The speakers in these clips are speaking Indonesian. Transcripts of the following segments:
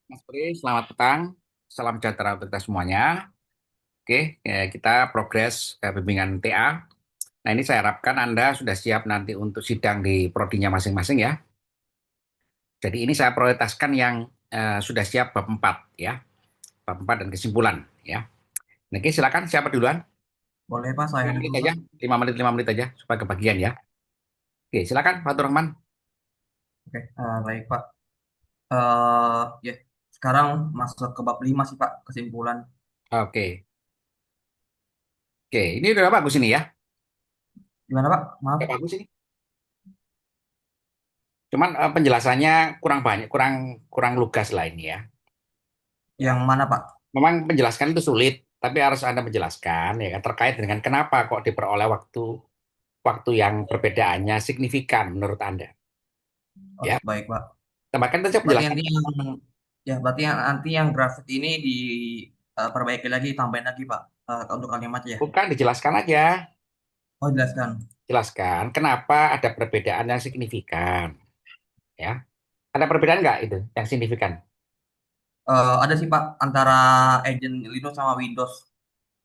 Mas Pri, selamat petang. Salam sejahtera untuk kita semuanya. Oke, kita progres bimbingan TA. Nah, ini saya harapkan Anda sudah siap nanti untuk sidang di prodinya masing-masing ya. Jadi ini saya prioritaskan yang sudah siap bab 4 ya. Bab 4 dan kesimpulan ya. Nah, oke, silakan siapa duluan? Boleh Pak, saya 5 menit dulu aja, Pak. 5 menit aja supaya kebagian ya. Oke, silakan Fatur Rahman. Oke, baik Pak. Ya, sekarang masuk ke bab 5 sih Pak, kesimpulan. Oke. Oke, ini udah bagus ini ya. Gimana Pak? Maaf, Udah bagus ini. Cuman penjelasannya kurang banyak, kurang kurang lugas lah ini ya. Ya, yang mana Pak? memang menjelaskan itu sulit, tapi harus Anda menjelaskan ya kan terkait dengan kenapa kok diperoleh waktu waktu yang perbedaannya signifikan menurut Anda. Oh, Ya, baik Pak. tambahkan saja Berarti nanti penjelasannya. yang grafik ini perbaiki lagi, tambahin lagi Pak, untuk kalimat ya. Bukan dijelaskan aja, Oh, jelaskan. jelaskan kenapa ada perbedaan yang signifikan. Ya, ada perbedaan nggak itu yang signifikan? Ada sih Pak, antara agent Linux sama Windows.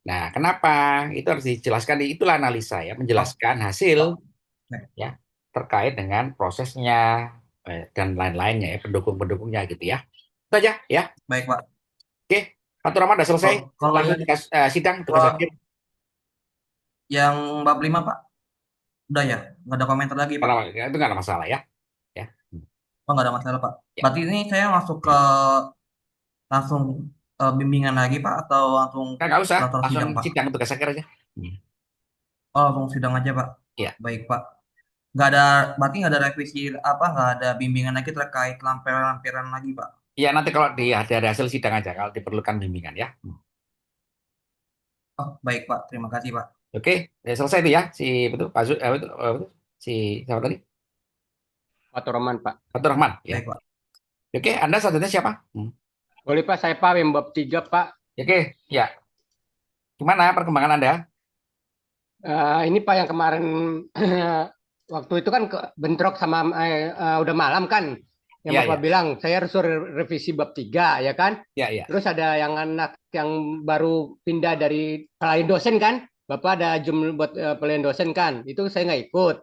Nah, kenapa? Itu harus dijelaskan. Itulah analisa ya, Oh, menjelaskan hasil oh, baik. ya terkait dengan prosesnya dan lain-lainnya ya, pendukung-pendukungnya gitu ya. Itu aja ya. Baik Pak. Oke, Fatur Rahman udah selesai. Kalau Langsung sidang tugas akhir. kalau yang bab 5 Pak, udah ya? Nggak ada komentar lagi Pak? Kalau itu nggak ada masalah ya. Ya, Oh, nggak ada masalah Pak. ya. Berarti ini saya masuk ke langsung bimbingan lagi Pak atau langsung Nggak usah, daftar langsung sidang Pak? sidang tugas akhir aja. Hmm. Oh, langsung sidang aja Pak. Ya, Baik Pak. Nggak ada, berarti nggak ada revisi apa, nggak ada bimbingan lagi terkait lampiran-lampiran lagi Pak. ya nanti kalau dari hasil sidang aja kalau diperlukan bimbingan ya. Hmm. Oh, baik Pak. Terima kasih Pak. Oke, selesai itu ya si betul Pak betul, betul, si siapa tadi? Fatur Rahman, Pak. Fatur Rahman ya. Baik Pak. Oke, Anda selanjutnya siapa? Hmm. Boleh Pak, saya Pak yang bab 3 Pak. Oke, ya. Gimana perkembangan Anda? Ini Pak yang kemarin waktu itu kan bentrok sama udah malam kan. Yang Ya, Bapak ya, bilang saya harus suruh revisi bab 3 ya kan. ya, ya, Terus ada yang anak yang baru pindah dari pelayan dosen kan. Bapak ada Zoom buat pelayan dosen kan. Itu saya nggak ikut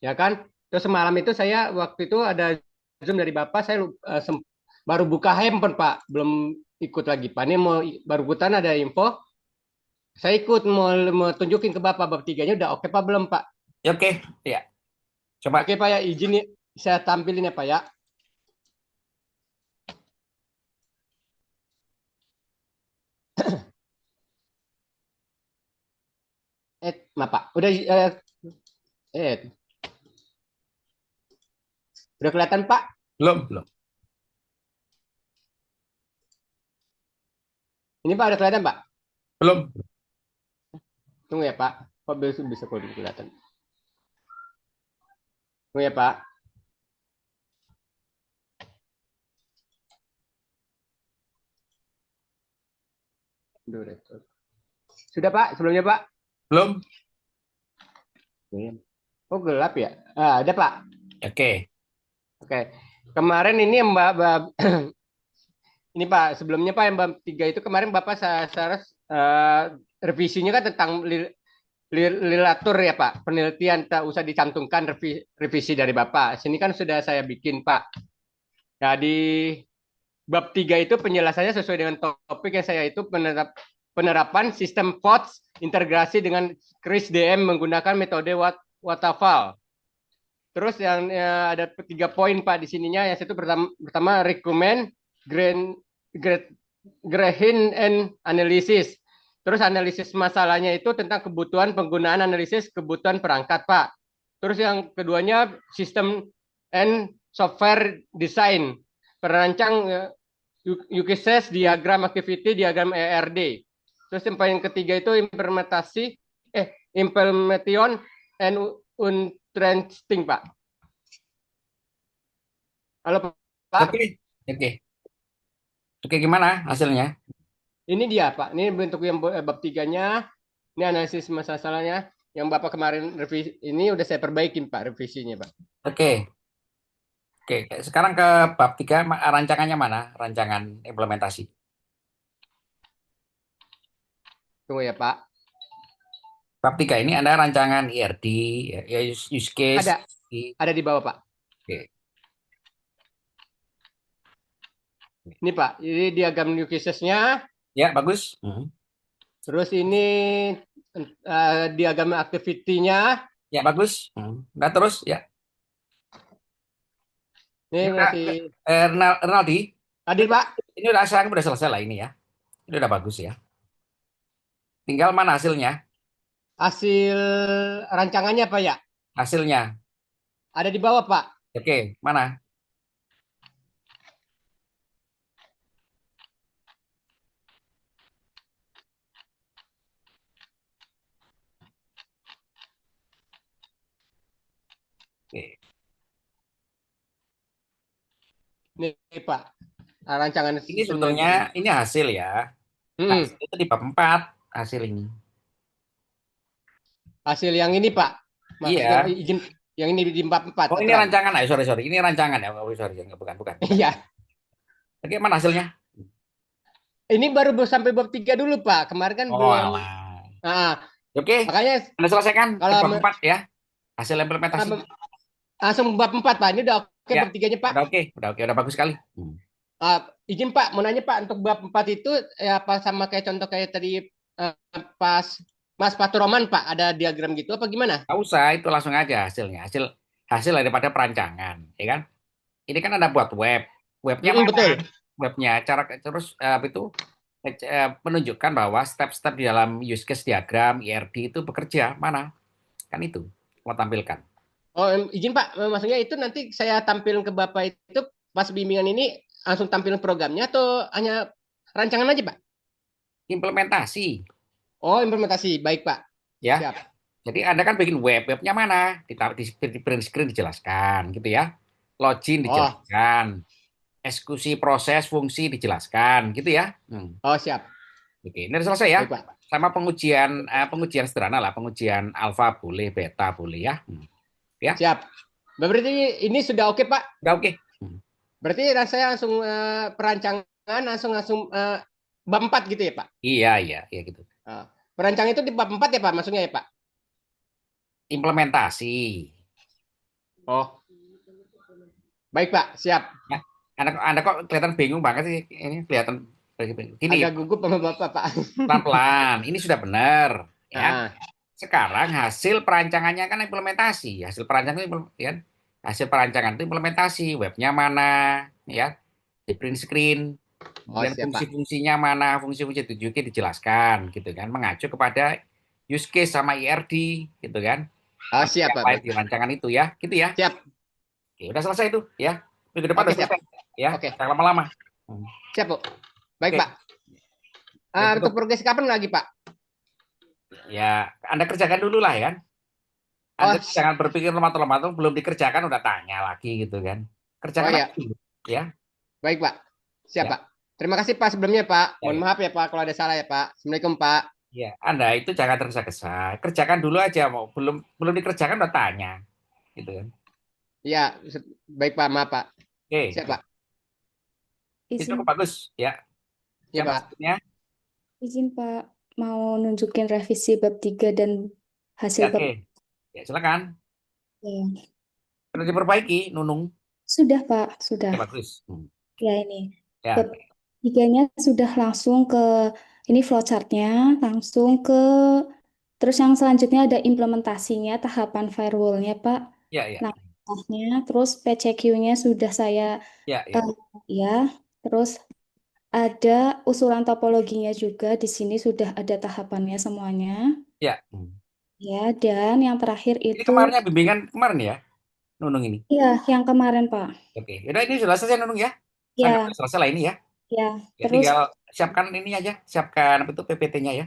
ya kan. Terus semalam itu saya waktu itu ada Zoom dari Bapak, saya baru buka handphone Pak, belum ikut lagi Pak. Ini mau baru ikutan ada info. Saya ikut mau tunjukin ke Bapak bab tiganya udah oke Pak belum Pak? ya, oke, ya. Coba. Oke Pak ya izin ya saya tampilin ya Pak ya. Maaf Pak. Eh udah kelihatan Pak? Belum, belum. Ini Pak udah kelihatan Pak? Belum. Tunggu ya Pak. Kok bisa kok kelihatan? Tunggu ya Pak. Sudah Pak sebelumnya Pak? Belum. Oh gelap ya? Ada Pak. Oke. Oke. Kemarin ini Mbak ini Pak, sebelumnya Pak yang bab 3 itu kemarin Bapak saya revisinya kan tentang lilatur ya Pak, penelitian tak usah dicantumkan revisi dari Bapak. Sini kan sudah saya bikin Pak. Nah di bab 3 itu penjelasannya sesuai dengan topik yang saya itu penerapan sistem POTS integrasi dengan Kris DM menggunakan metode waterfall. Terus yang ada 3 poin Pak di sininya. Yang satu pertama recommend grand Grehin and analysis. Terus analisis masalahnya itu tentang kebutuhan penggunaan analisis kebutuhan perangkat, Pak. Terus yang keduanya sistem and software design. Perancang UKSS, diagram activity, diagram ERD. Terus yang paling ketiga itu implementation and untrenching, Pak. Halo, Oke. Pak. Oke. Oke, gimana hasilnya? Ini dia, Pak. Ini bentuk yang bab tiganya. Ini analisis masalahnya. Yang Bapak kemarin revisi ini udah saya perbaikin, Pak, revisinya, Pak. Oke. Oke, sekarang ke bab 3, rancangannya mana? Rancangan implementasi. Tunggu ya Pak. Bab 3 ini ada rancangan IRD, ya, use case. Ada, ada di bawah Pak. Oke. Ini Pak, ini diagram new cases-nya. Ya, bagus. Terus ini diagram activity-nya. Ya, bagus. Nah, terus ya. Ini masih Renaldi, hadir Pak. ini udah selesai lah ini ya. Ini udah bagus ya. Tinggal mana hasilnya? Hasil rancangannya Pak ya? Hasilnya. Ada di bawah Pak. Oke, mana? Oke. Ini Pak, rancangan Ini susunan. sebetulnya ini hasil ya. Hasil itu di bab 4 hasil ini. Hasil yang ini Pak. Maksudnya Iya. izin yang ini di 44. Oh, ini rancangan. Sorry. Ini rancangan ya. Oh, sorry. Bukan. Iya. Oke, mana hasilnya? Ini baru sampai bab 3 dulu Pak. Kemarin kan Oh, belum. alah. Nah, Oke, makanya Anda selesaikan kalau bab 4 ya. Hasil implementasi. langsung bab 4 Pak. Ini udah oke Ya, bab 3-nya Pak. udah bagus sekali. Izin Pak, mau nanya Pak, untuk bab 4 itu ya apa sama kayak contoh kayak tadi pas Mas Paturoman Pak, ada diagram gitu apa gimana? Nggak usah, itu langsung aja hasilnya. Hasil daripada perancangan, ya kan? Ini kan ada buat web. Webnya mana? Betul. Webnya terus itu menunjukkan bahwa step-step di dalam use case diagram IRD itu bekerja mana? Kan itu mau tampilkan. Oh, izin Pak, maksudnya itu nanti saya tampilin ke Bapak itu pas bimbingan ini langsung tampilin programnya atau hanya rancangan aja Pak? Implementasi, Oh, implementasi. Baik Pak. ya. Siap. Jadi Anda kan bikin webnya mana? Di print screen dijelaskan, gitu ya. Login Oh, dijelaskan, eksekusi proses fungsi dijelaskan, gitu ya. oh siap. Oke, ini udah selesai ya. Baik Pak. Sama pengujian sederhana lah, pengujian alfa boleh, beta boleh ya. Ya, Siap. Berarti ini sudah oke Pak? udah oke. Berarti saya langsung perancangan langsung bab 4 gitu ya Pak? Iya gitu. Perancangan itu di bab 4 ya Pak, maksudnya ya Pak? Implementasi. Oh, baik Pak, siap. Ya. Anda kok kelihatan bingung banget sih, ini kelihatan gini, Agak gugup sama Bapak Pak. pelan-pelan. Ini sudah benar, ya. Ah, Sekarang hasil perancangannya kan implementasi. Ya, hasil perancangan itu implementasi. Webnya mana, ya, di print screen. oh Kemudian siap Pak. fungsi-fungsinya mana, fungsi-fungsi tujuhnya dijelaskan, gitu kan. Mengacu kepada use case sama IRD, gitu kan. Oh Sama siap yang Pak, lain baik di Pak. rancangan itu ya, gitu ya. Siap. Oke, udah selesai itu, ya. Minggu depan Oke udah siap. selesai, ya. Oke, Jangan lama-lama. siap Bu. Baik Oke, Pak. itu Untuk progres kapan lagi Pak? ya Anda kerjakan dulu lah ya. Oh, Anda jangan berpikir lemah-lemah, belum dikerjakan udah tanya lagi gitu kan. oh Kerjakan ya, aja dulu, ya. baik Pak. Siap Ya, Pak. Terima kasih Pak sebelumnya Pak. ya, Mohon ya. maaf ya Pak kalau ada salah ya Pak. Assalamualaikum Pak. Ya, Anda itu jangan tergesa-gesa. Kerjakan dulu aja, mau belum dikerjakan udah tanya, gitu kan. Iya, baik Pak, maaf Pak. Oke, Siap Pak. itu Izin, cukup bagus, ya. Iya Yang Pak. berikutnya, izin Pak, mau nunjukin revisi bab 3 dan hasil ya, bab oke. Ya, silakan. ya. Perlu diperbaiki, Nunung. Sudah Pak, sudah. Ya, bagus. Ya ini. Ya, Bab 3-nya sudah langsung ke ini flowchartnya, langsung ke terus yang selanjutnya ada implementasinya, tahapan firewall-nya Pak. ya. Langkahnya, terus PCQ-nya sudah saya Ya. ya, terus ada usulan topologinya juga di sini sudah ada tahapannya semuanya. Ya. Ya, dan yang terakhir Ini itu kemarinnya bimbingan kemarin ya, Nunung ini. ya yang kemarin Pak. Oke, udah ini sudah selesai Nunung ya. Ya, Anggap selesai lah ini ya. ya. Ya, Terus tinggal siapkan ini aja, siapkan apa itu PPT-nya ya.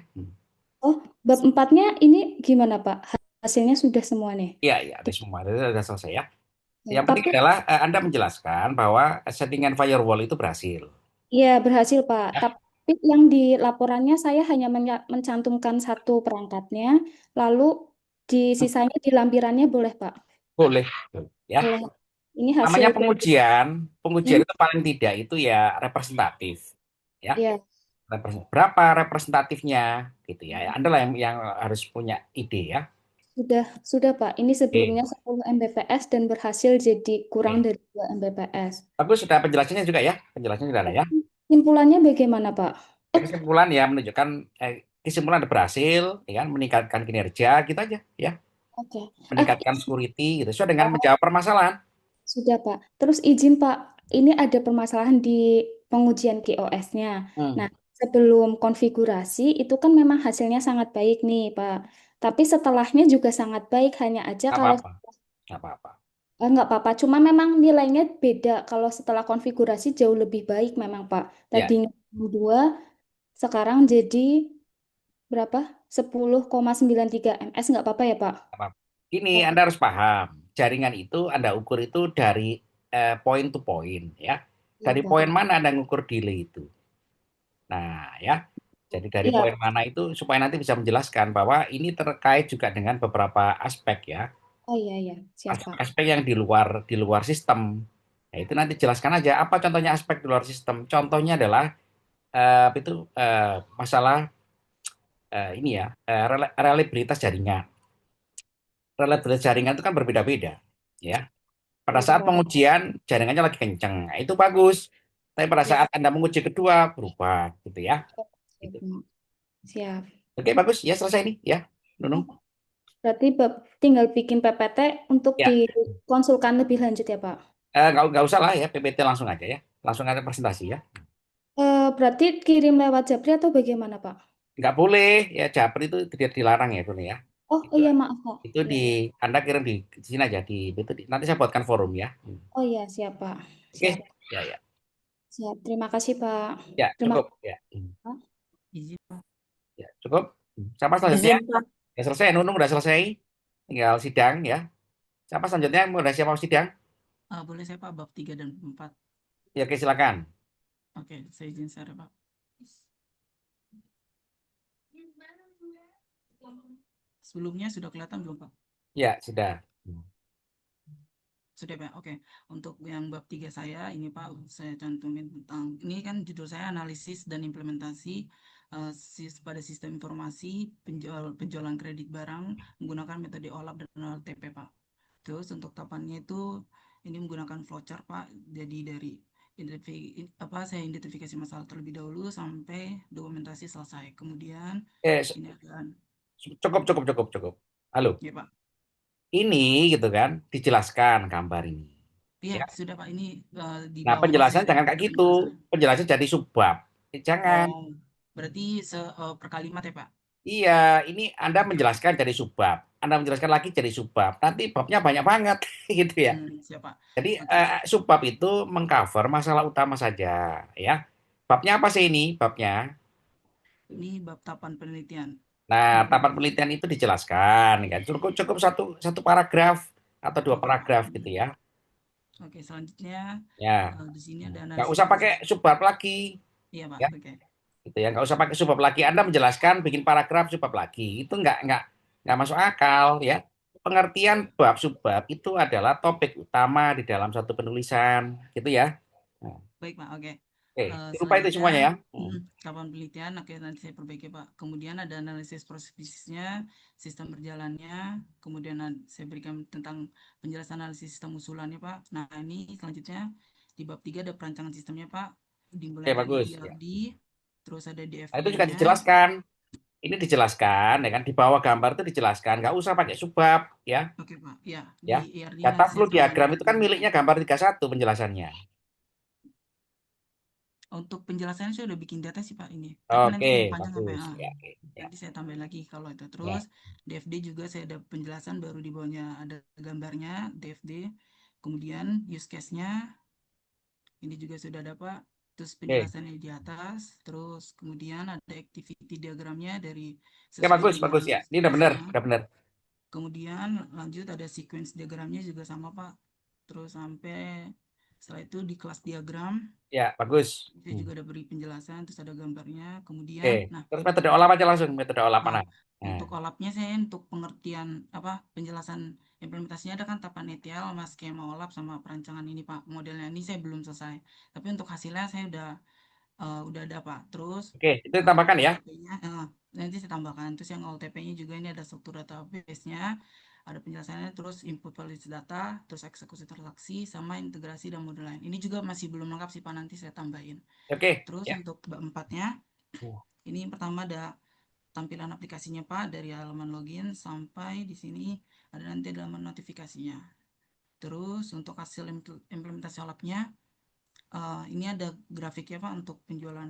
oh, bab 4-nya ini gimana Pak? Hasilnya sudah semua nih. Iya, ada semua, sudah selesai ya. Ya, Yang penting tapi adalah Anda menjelaskan bahwa settingan firewall itu berhasil. ya berhasil Pak. Ya, Tapi yang di laporannya saya hanya mencantumkan satu perangkatnya, lalu di sisanya di lampirannya boleh Pak. boleh. Ya, Boleh. Ini Namanya hasil pengujian Hmm? itu paling tidak itu ya representatif. Ya, Ya, berapa representatifnya gitu ya. Anda lah yang harus punya ide ya. sudah Pak. Ini Oke, sebelumnya 10 Mbps dan berhasil jadi kurang oke. dari 2 Mbps. Bagus, sudah penjelasannya juga ya. Penjelasannya sudah ada ya. Kesimpulannya bagaimana, Pak? Ya, kesimpulan ya menunjukkan kesimpulan ada berhasil, ya kan, meningkatkan kinerja gitu aja ya. Oke. Meningkatkan security gitu. Sesuai dengan menjawab permasalahan. Sudah, Pak. Terus izin, Pak. Ini ada permasalahan di pengujian QoS-nya. Hmm, Nah, sebelum konfigurasi itu kan memang hasilnya sangat baik nih, Pak. Tapi setelahnya juga sangat baik, hanya aja nggak kalau apa-apa, nggak apa-apa. nggak apa-apa. Cuma memang nilainya beda. Kalau setelah konfigurasi jauh lebih baik memang, Pak. Ya, Tadinya 2, sekarang jadi berapa? 10,93 ms. Nggak apa-apa ya, Pak? nggak apa-apa. Ini Oke, Anda harus paham, jaringan itu Anda ukur itu dari point to point ya. iya, Dari Pak. poin mana Anda ngukur delay itu? Nah, ya. Jadi dari Iya. poin mana itu supaya nanti bisa menjelaskan bahwa ini terkait juga dengan beberapa aspek ya, Oh iya, iya. Siap, Pak. aspek yang di luar sistem. Nah, itu nanti jelaskan aja apa contohnya aspek di luar sistem. Contohnya adalah masalah ini ya, reliabilitas jaringan. Reliabilitas jaringan itu kan berbeda-beda, ya. Pada Iya, saat Pak. pengujian jaringannya lagi kenceng, nah, itu bagus. Tapi pada Iya. saat Anda menguji kedua berubah, gitu ya. Siap, Gitu. Pak. Siap. Oke, bagus. Ya selesai nih, ya, Nunung. Berarti tinggal bikin PPT untuk Ya, dikonsulkan lebih lanjut ya, Pak. nggak usah lah ya, PPT langsung aja ya, langsung aja presentasi ya. Berarti kirim lewat Japri atau bagaimana, Pak? Nggak boleh ya, Japri itu tidak dilarang ya, Bun ya. Oh, oh Itu iya, maaf, Pak. itu Iya, iya. Anda kirim di sini aja nanti saya buatkan forum ya. Oh iya, siap, Pak. Siap. Oke, ya ya Siap. Terima kasih, Pak. ya Terima cukup kasih, ya. Pak. Izin, Pak. Ya cukup. Siapa selanjutnya? Izin, Pak. Ya selesai, Nunung udah selesai. Tinggal sidang ya. Siapa selanjutnya? Udah siapa mau sidang? Boleh saya, Pak, bab 3 dan 4. Ya oke silakan. Oke, saya izin share, Pak. Sebelumnya sudah kelihatan belum, Pak? Ya sudah. Sudah, Pak. Oke. Untuk yang bab 3 saya, ini Pak, saya cantumin tentang, ini kan judul saya analisis dan implementasi pada sistem informasi penjualan kredit barang menggunakan metode OLAP dan OLTP, Pak. Terus untuk tahapannya itu, ini menggunakan flowchart, Pak. Jadi dari saya identifikasi masalah terlebih dahulu sampai dokumentasi selesai. Kemudian ini akan, Cukup cukup cukup cukup. Halo. ya Pak. Ini gitu kan dijelaskan gambar ini. Iya, Ya. sudah Pak. Ini di Nah, bawah penjelasan saya jangan kayak gitu. penjelasan. Penjelasan jadi subbab. Jangan. Oh, berarti per kalimat ya, Pak? Iya, ini Anda menjelaskan jadi subbab. Anda menjelaskan lagi jadi subbab. Nanti babnya banyak banget gitu ya. Siap, Pak. Jadi Oke. subbab itu mengcover masalah utama saja ya. Babnya apa sih ini? Babnya. Ini bab tahapan penelitian. Nah, tahapan Implementasi. penelitian itu dijelaskan kan. Cukup cukup satu satu paragraf atau dua Oke, Pak. paragraf gitu ya. Oke, selanjutnya Ya. di sini ada Nggak analisis usah pakai proses. subbab lagi. Iya, Pak. Ya. Oke. Gitu ya, nggak usah pakai subbab lagi. Anda menjelaskan bikin paragraf subbab lagi itu nggak masuk akal ya. Pengertian bab subbab itu adalah topik utama di dalam satu penulisan gitu ya. Nah, Baik, Pak. Oke. oke, lupa itu Selanjutnya, semuanya ya. tahapan penelitian. Oke, nanti saya perbaiki, Pak. Kemudian ada analisis proses bisnisnya, sistem berjalannya. Kemudian saya berikan tentang penjelasan analisis sistem usulannya, Pak. Nah, ini selanjutnya di bab 3 ada perancangan sistemnya, Pak. Dimulai Oke, dari bagus ya. IRD, terus ada Nah, itu juga DFG-nya. dijelaskan. Ini dijelaskan ya kan di bawah gambar itu dijelaskan, nggak usah pakai subbab ya. Oke, Pak. Ya, Ya. di IRD Data nanti saya flow tambahin diagram itu kan lagi. miliknya gambar 31 penjelasannya. Untuk penjelasannya saya udah bikin data sih, Pak, ini. Tapi nanti Oke, lebih panjang ya, Pak. bagus. Ya, oke. Ya, Nanti saya tambahin lagi kalau itu. ya. Terus DFD juga saya ada penjelasan baru di bawahnya ada gambarnya DFD. Kemudian use case-nya ini juga sudah ada, Pak. Terus Oke. penjelasannya di atas. Terus kemudian ada activity diagramnya dari Ya, sesuai bagus, bagus dengan ya. Ini udah benar, spesiesnya. udah benar. Kemudian lanjut ada sequence diagramnya juga sama, Pak. Terus sampai setelah itu di kelas diagram Ya, bagus. saya juga ada beri penjelasan, terus ada gambarnya. Oke. Kemudian, nah, Terus metode olah aja langsung, metode olah mana? untuk OLAP-nya saya untuk pengertian apa penjelasan implementasinya ada kan tahapan ETL, sama skema OLAP, sama perancangan ini Pak. Modelnya ini saya belum selesai. Tapi untuk hasilnya saya udah ada Pak. Terus Oke, itu untuk ditambahkan ya. OLTP-nya, nanti saya tambahkan. Terus yang OLTP-nya juga ini ada struktur database-nya, ada penjelasannya, terus input validasi data, terus eksekusi transaksi, sama integrasi dan model lain. Ini juga masih belum lengkap sih Pak, nanti saya tambahin. Oke, Terus ya. untuk bab 4-nya, ini pertama ada tampilan aplikasinya Pak, dari halaman login sampai di sini ada nanti halaman notifikasinya. Terus untuk hasil implementasi OLAP-nya, ini ada grafiknya Pak untuk penjualan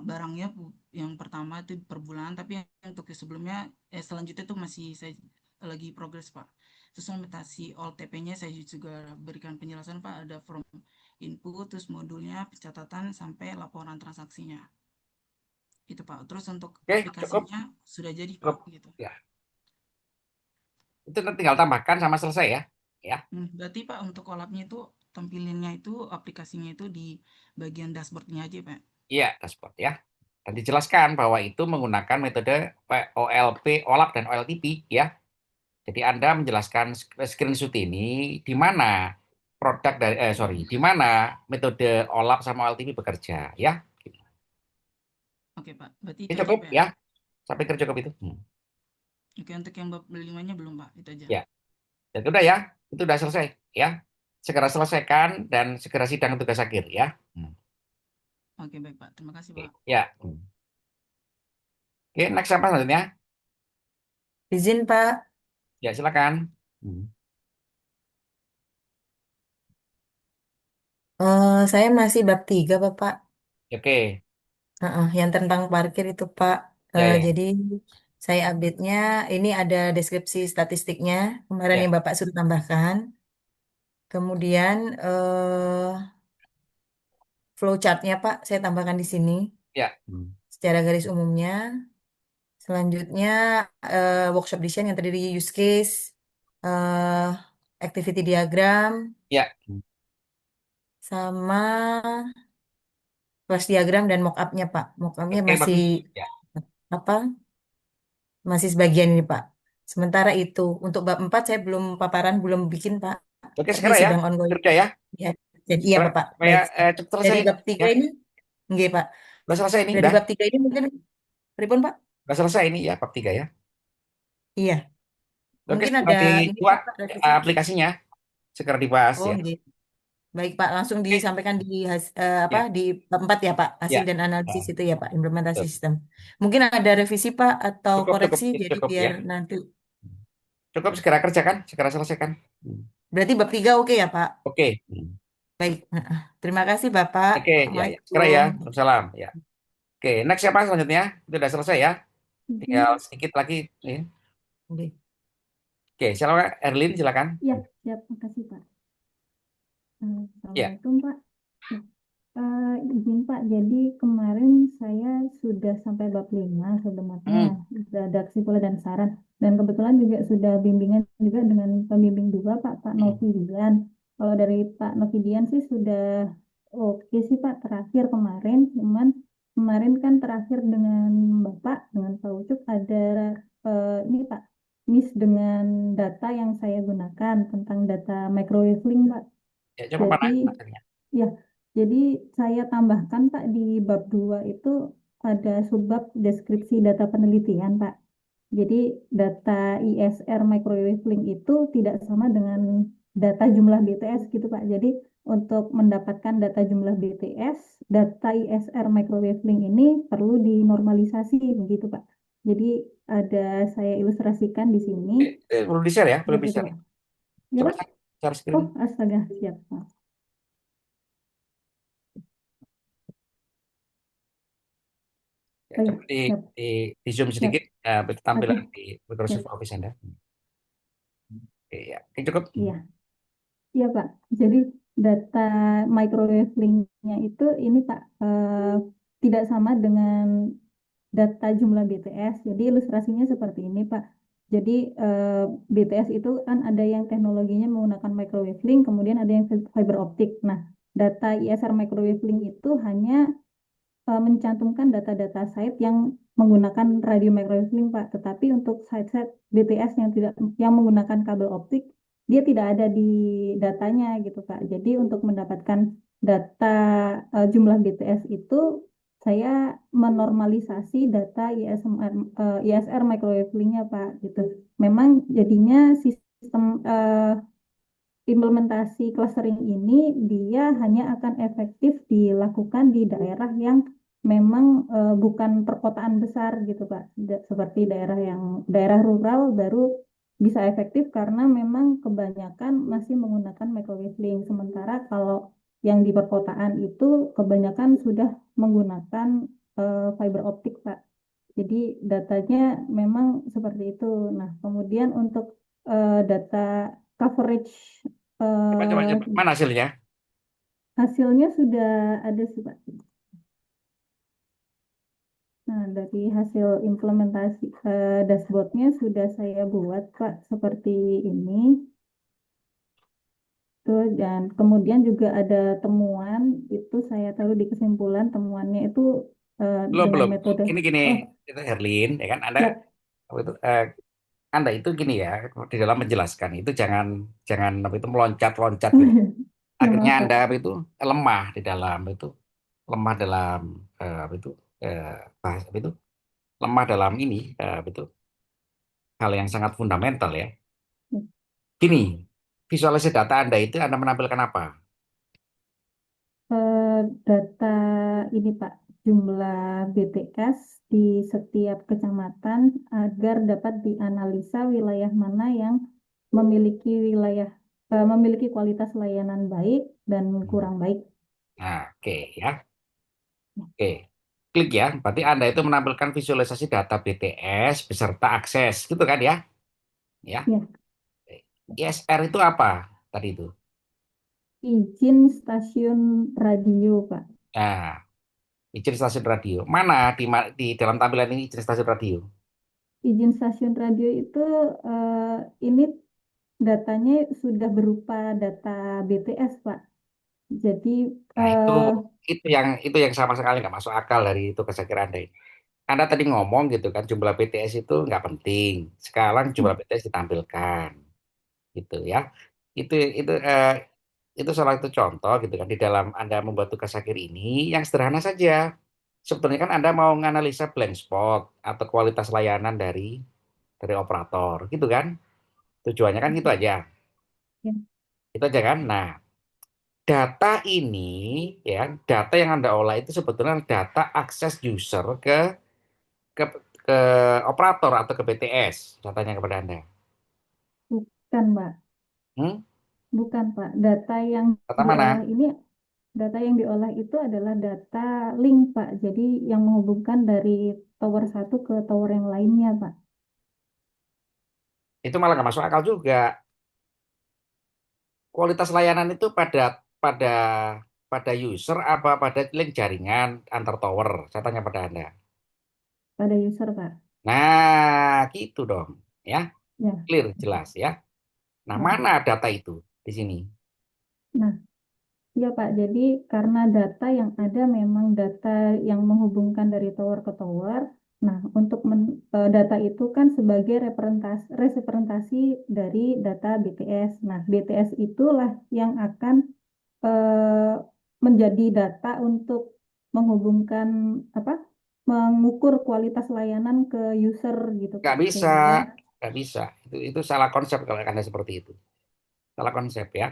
barangnya yang pertama itu per bulan, tapi yang untuk sebelumnya selanjutnya itu masih saya lagi progres Pak. Terus implementasi OLTP-nya saya juga berikan penjelasan Pak, ada from input, terus modulnya, pencatatan, sampai laporan transaksinya. Itu Pak. Terus untuk Oke, cukup. aplikasinya sudah jadi Cukup. Pak gitu. Ya. Itu tinggal tambahkan sama selesai ya. Ya. Berarti Pak untuk kolabnya itu tampilinnya itu aplikasinya itu di bagian dashboardnya aja Pak. Iya, dashboard ya. Dan dijelaskan bahwa itu menggunakan metode OLP, OLAP, dan OLTP ya. Jadi Anda menjelaskan screenshot ini di mana produk dari di mana metode OLAP sama OLTP bekerja ya. Oke Pak. Berarti Oke, itu aja cukup Pak. ya. Sampai cukup itu. Oke, untuk yang bab 5-nya belum Pak. Itu aja. Ya. Jadi udah ya. Itu udah selesai ya. Segera selesaikan dan segera sidang tugas akhir ya. Oke baik Pak. Terima kasih Oke, Pak. ya. Oke, next apa selanjutnya? Izin Pak, Ya, silakan. saya masih bab 3 Bapak. Oke. Yang tentang parkir itu Pak. Ya, ya, Jadi saya update-nya, ini ada deskripsi statistiknya kemarin ya, yang Bapak sudah tambahkan. Kemudian flowchart-nya Pak, saya tambahkan di sini ya. secara garis umumnya. Selanjutnya workshop design yang terdiri use case, eh, activity diagram, Ya. sama flash diagram dan mock-up-nya Pak. Mock-up-nya Oke, masih bagus. Ya. apa? Masih sebagian ini Pak. Sementara itu untuk bab 4 saya belum paparan, belum bikin Pak. Oke, Tapi segera ya. sedang ongoing. Kerja ya. Ya, jadi iya Bapak. Supaya Baik. cepat selesai Dari ini. bab 3 Ya. ini, enggak Pak. Udah selesai ini, Dari udah. bab 3 ini mungkin, pripun Pak? Udah selesai ini ya, bab 3 ya. Iya. Oke, Mungkin segera ada ini dibuat Pak, revisi. aplikasinya. Segera dibahas Oh, ya. iya. Baik Pak, langsung Oke, disampaikan di ya, di bab 4 ya Pak, hasil ya. dan analisis Nah, itu ya Pak, implementasi betul. sistem. Mungkin ada revisi Pak atau Cukup, cukup, koreksi jadi cukup biar ya. nanti. Cukup segera kerjakan, segera selesaikan. Berarti bab 3 oke ya Pak? Oke. Baik. Terima kasih Bapak. Oke, ya, ya. Segera ya. Assalamualaikum. Waalaikumsalam. Ya. Oke, next siapa selanjutnya? Itu udah selesai ya. Tinggal sedikit lagi. Ya. Oke. Oke, silakan Erlin, silakan. Ya, siap, makasih Pak. Ya, Assalamualaikum Pak. Ya, izin Pak, jadi kemarin saya sudah sampai bab 5 sebenarnya, sudah ada kesimpulan dan saran. Dan kebetulan juga sudah bimbingan juga dengan pembimbing juga Pak Novidian. Kalau dari Pak Novidian sih sudah oke sih Pak, terakhir kemarin. Cuman kemarin kan terakhir dengan Bapak, dengan Pak Ucup ada ini Pak, miss dengan data yang saya gunakan tentang data microwave link Pak. ya coba mana Jadi, materinya? ya, jadi saya tambahkan Pak di bab 2 itu ada subbab deskripsi data penelitian Pak. Jadi data ISR microwave link itu tidak sama dengan data jumlah BTS gitu Pak. Jadi untuk mendapatkan data jumlah BTS, data ISR microwave link ini perlu dinormalisasi begitu Pak. Jadi ada saya ilustrasikan di sini. Perlu di-share ya, perlu Seperti itu di-share. Pak. Ya Coba Pak? share screen. Oh, astaga, siap Pak. Ya, Oh ya, coba siap, di zoom siap. sedikit tampilan Oke, di siap. Microsoft Office Anda. Oke, ya. Oke, cukup. Iya, iya Pak. Jadi data microwave link-nya itu ini Pak tidak sama dengan data jumlah BTS. Jadi ilustrasinya seperti ini Pak. Jadi BTS itu kan ada yang teknologinya menggunakan microwave link, kemudian ada yang fiber optik. Nah, data ISR microwave link itu hanya mencantumkan data-data site yang menggunakan radio microwave link Pak, tetapi untuk site-site BTS yang menggunakan kabel optik dia tidak ada di datanya gitu Pak. Jadi untuk mendapatkan data jumlah BTS itu saya menormalisasi data ISR microwave link-nya Pak gitu. Memang jadinya sistem implementasi clustering ini dia hanya akan efektif dilakukan di daerah yang memang bukan perkotaan besar gitu Pak. Seperti daerah rural baru bisa efektif karena memang kebanyakan masih menggunakan microwave link. Sementara kalau yang di perkotaan itu kebanyakan sudah menggunakan fiber optik Pak. Jadi datanya memang seperti itu. Nah, kemudian untuk data coverage Coba. Mana hasilnya? hasilnya sudah ada sih Pak. Nah, dari hasil implementasi dashboardnya sudah saya buat Pak seperti ini. Tuh, dan kemudian juga ada temuan, itu saya taruh di kesimpulan temuannya itu Belum, dengan belum. metode. Ini gini, Oh, itu Herlin, ya kan? ya. Anda itu gini ya, di dalam menjelaskan itu jangan jangan apa itu meloncat-loncat gitu. Ya, Akhirnya maaf Anda Pak. apa itu lemah di dalam itu, lemah dalam apa itu bahasa apa itu, lemah dalam ini apa itu hal yang sangat fundamental ya. Gini, visualisasi data Anda itu Anda menampilkan apa? Data ini Pak, jumlah BTS di setiap kecamatan agar dapat dianalisa wilayah mana yang memiliki kualitas layanan baik dan kurang baik. Nah, oke ya. Oke. Klik ya. Berarti Anda itu menampilkan visualisasi data BTS beserta akses, gitu kan ya? Ya. Ya, ISR itu apa tadi itu? izin stasiun radio Pak. Nah, izin stasiun radio. Mana di dalam tampilan ini izin stasiun radio? Izin stasiun radio itu ini datanya sudah berupa data BTS Pak. Jadi Nah, itu yang sama sekali nggak masuk akal dari itu kesakir Anda ini. Anda tadi ngomong gitu kan jumlah BTS itu nggak penting. Sekarang jumlah BTS ditampilkan gitu ya. Itu salah satu contoh gitu kan di dalam Anda membuat tugas akhir ini yang sederhana saja. Sebetulnya kan Anda mau menganalisa blank spot atau kualitas layanan dari operator gitu kan. Tujuannya kan gitu aja. ya, Itu aja kan. Nah, data ini ya, data yang Anda olah itu sebetulnya data akses user ke ke operator atau ke BTS datanya kepada Anda. bukan Pak. Hmm? Bukan Pak. Data mana? Data yang diolah itu adalah data link Pak. Jadi yang menghubungkan dari tower satu ke tower yang lainnya Pak. Itu malah nggak masuk akal juga. Kualitas layanan itu pada pada user apa pada link jaringan antar tower? Saya tanya pada Anda. Pada user Pak. Nah, gitu dong, ya, Ya, clear, jelas ya. Nah, ya. mana data itu di sini? Nah, iya Pak. Jadi karena data yang ada memang data yang menghubungkan dari tower ke tower. Nah, untuk data itu kan sebagai representasi dari data BTS. Nah, BTS itulah yang akan eh, menjadi data untuk menghubungkan apa mengukur kualitas layanan ke user gitu Nggak Pak bisa, sehingga nggak bisa. Itu salah konsep kalau Anda seperti itu. Salah konsep ya.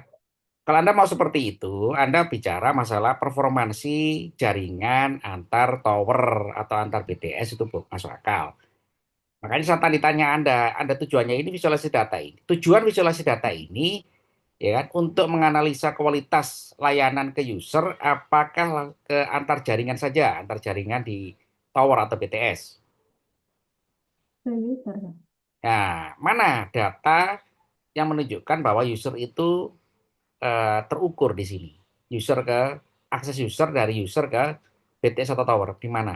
Kalau Anda mau seperti itu, Anda bicara masalah performansi jaringan antar tower atau antar BTS itu masuk akal. Makanya saya tadi tanya Anda tujuannya ini visualisasi data ini. Tujuan visualisasi data ini ya kan untuk menganalisa kualitas layanan ke user apakah ke antar jaringan saja, antar jaringan di tower atau BTS. ke user Pak. Nah, mana data yang menunjukkan bahwa user itu terukur di sini. User ke akses user dari user ke BTS atau tower di mana?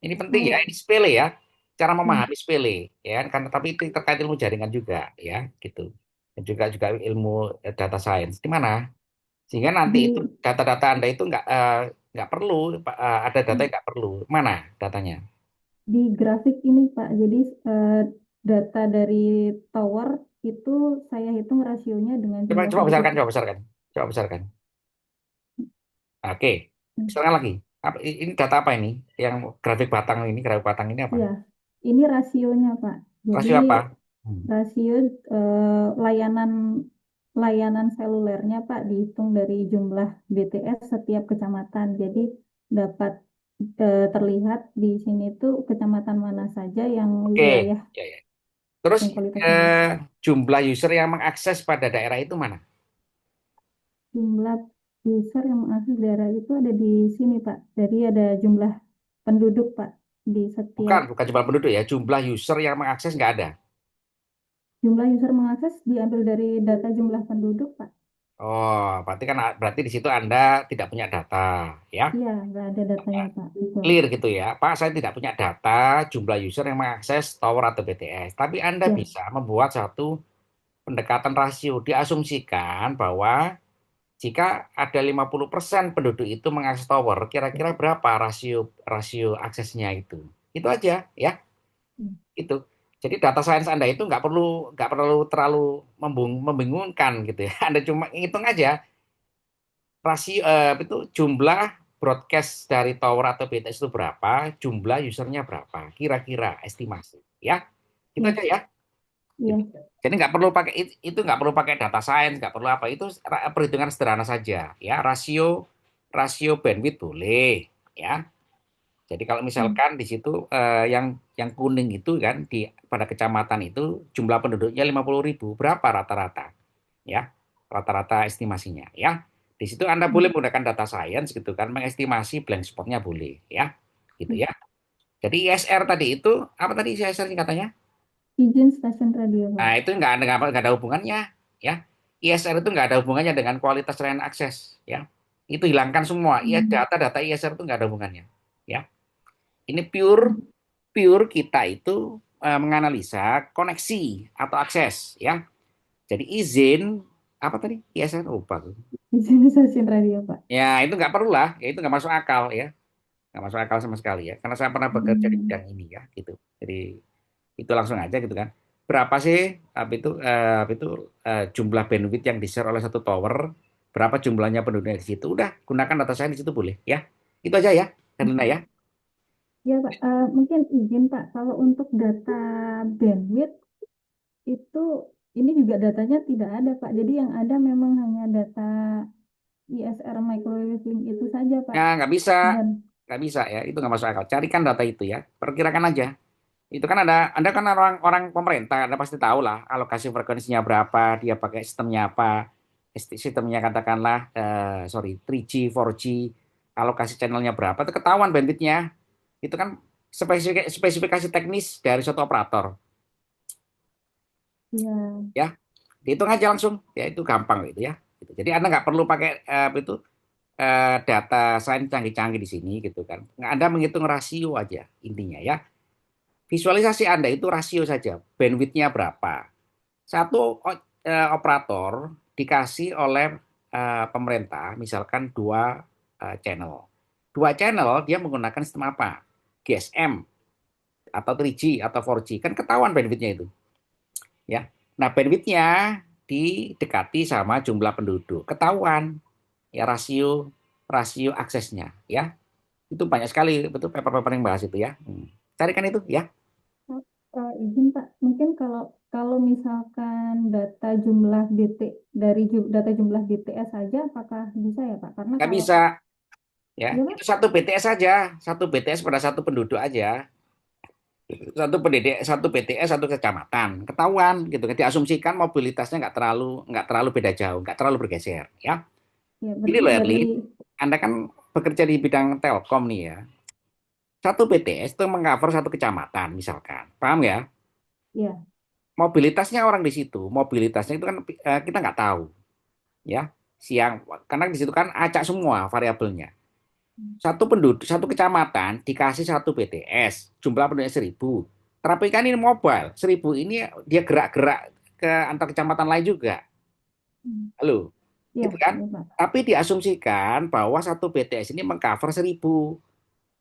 Ini penting ya, Oh, ini sepele ya. Cara ya, memahami sepele, ya kan? Karena tapi itu terkait ilmu jaringan juga, ya, gitu. Dan juga ilmu data science. Di mana? Sehingga nanti itu di data-data Anda itu Nggak perlu, ada data yang nggak perlu. Mana datanya? Di grafik ini Pak, jadi data dari tower itu saya hitung rasionya dengan Coba jumlah coba penduduk. besarkan, coba besarkan. Coba besarkan. Oke, besarkan lagi. Ini data apa ini? Yang grafik batang ini apa? Ya, ini rasionya Pak. Jadi Rasio apa? Hmm. rasio layanan layanan selulernya Pak dihitung dari jumlah BTS setiap kecamatan. Jadi dapat terlihat di sini tuh kecamatan mana saja yang Oke, wilayah ya, ya. Terus yang kualitasnya bagus. jumlah user yang mengakses pada daerah itu mana? Jumlah user yang mengakses daerah itu ada di sini Pak. Jadi ada jumlah penduduk Pak di Bukan, setiap bukan jumlah penduduk ya. Jumlah user yang mengakses nggak ada. jumlah user mengakses diambil dari data jumlah penduduk Pak. Oh, berarti di situ Anda tidak punya data, ya. Iya, nggak ada datanya Pak. Betul. Clear gitu ya. Pak, saya tidak punya data jumlah user yang mengakses tower atau BTS. Tapi Anda Ya, bisa membuat satu pendekatan rasio. Diasumsikan bahwa jika ada 50% penduduk itu mengakses tower, kira-kira berapa rasio rasio aksesnya itu? Itu aja, ya. Itu. Jadi data science Anda itu nggak perlu terlalu membingungkan gitu ya. Anda cuma ngitung aja rasio itu jumlah broadcast dari tower atau BTS itu berapa, jumlah usernya berapa, kira-kira estimasi, ya. Itu ya, aja ya. Gitu. ya. Jadi nggak perlu pakai itu nggak perlu pakai data science, nggak perlu apa itu perhitungan sederhana saja, ya. Rasio rasio bandwidth boleh, ya. Jadi kalau Hmm. misalkan di situ yang kuning itu kan pada kecamatan itu jumlah penduduknya 50.000, berapa rata-rata? Ya, rata-rata estimasinya ya. Di situ Anda boleh Hmm. menggunakan data science gitu kan, mengestimasi blank spotnya boleh ya. Gitu Hmm. ya. Jadi ISR tadi itu apa tadi ISR katanya? Izin stasiun radio Pak. Nah, itu nggak ada hubungannya ya. ISR itu nggak ada hubungannya dengan kualitas layanan akses ya. Itu hilangkan semua. Ya, Hmm. data-data ISR itu nggak ada hubungannya ya. Ini pure Hmm. pure kita itu menganalisa koneksi atau akses ya. Jadi izin apa tadi? ISR lupa tuh. Izin stasiun radio Pak. Ya itu nggak perlu lah, ya itu nggak masuk akal ya, nggak masuk akal sama sekali ya. Karena saya pernah bekerja di Hmm. bidang ini ya, gitu. Jadi itu langsung aja gitu kan. Berapa sih apa itu jumlah bandwidth yang di-share oleh satu tower? Berapa jumlahnya penduduknya di situ? Udah gunakan data science di situ boleh ya. Itu aja ya, Karina ya. Ya Pak, mungkin izin Pak, kalau untuk data bandwidth itu ini juga datanya tidak ada Pak. Jadi yang ada memang hanya data ISR microwave link itu saja Pak. Ya nggak bisa, Dan nggak bisa ya. Itu nggak masuk akal. Carikan data itu ya. Perkirakan aja. Itu kan Anda kan orang-orang pemerintah, Anda pasti tahu lah alokasi frekuensinya berapa, dia pakai sistemnya apa, sistemnya katakanlah, sorry, 3G, 4G, alokasi channelnya berapa, itu ketahuan bandwidthnya. Itu kan spesifikasi teknis dari suatu operator, ya, ya. Dihitung aja langsung, ya itu gampang gitu ya. Gitu. Jadi Anda nggak perlu pakai itu data sains canggih-canggih di sini gitu kan. Anda menghitung rasio aja intinya ya. Visualisasi Anda itu rasio saja, bandwidthnya berapa. Satu operator dikasih oleh pemerintah, misalkan dua channel. Dua channel dia menggunakan sistem apa? GSM atau 3G atau 4G. Kan ketahuan bandwidthnya itu. Ya. Nah, bandwidthnya didekati sama jumlah penduduk. Ketahuan ya rasio rasio aksesnya ya. Itu banyak sekali betul paper-paper yang bahas itu ya. Carikan itu ya. izin Pak, mungkin kalau kalau misalkan data jumlah dari data jumlah BTS saja, apakah bisa ya Pak? Karena Nggak kalau bisa ya. ya Pak, Itu satu BTS saja, satu BTS pada satu penduduk aja. Satu BTS satu kecamatan ketahuan gitu kan diasumsikan mobilitasnya nggak terlalu beda jauh nggak terlalu bergeser ya ya ini berarti loh dari Erli Anda kan bekerja di bidang Telkom nih ya satu BTS itu mengcover satu kecamatan misalkan paham ya ya, mobilitasnya orang di situ mobilitasnya itu kan kita nggak tahu ya siang karena di situ kan acak semua variabelnya satu penduduk satu kecamatan dikasih satu BTS jumlah penduduknya 1.000 tapi kan ini mobile 1.000 ini dia gerak-gerak ke antar kecamatan lain juga hmm, halo Iya, gitu kan? iya Pak. Tapi diasumsikan bahwa satu BTS ini mengcover 1.000.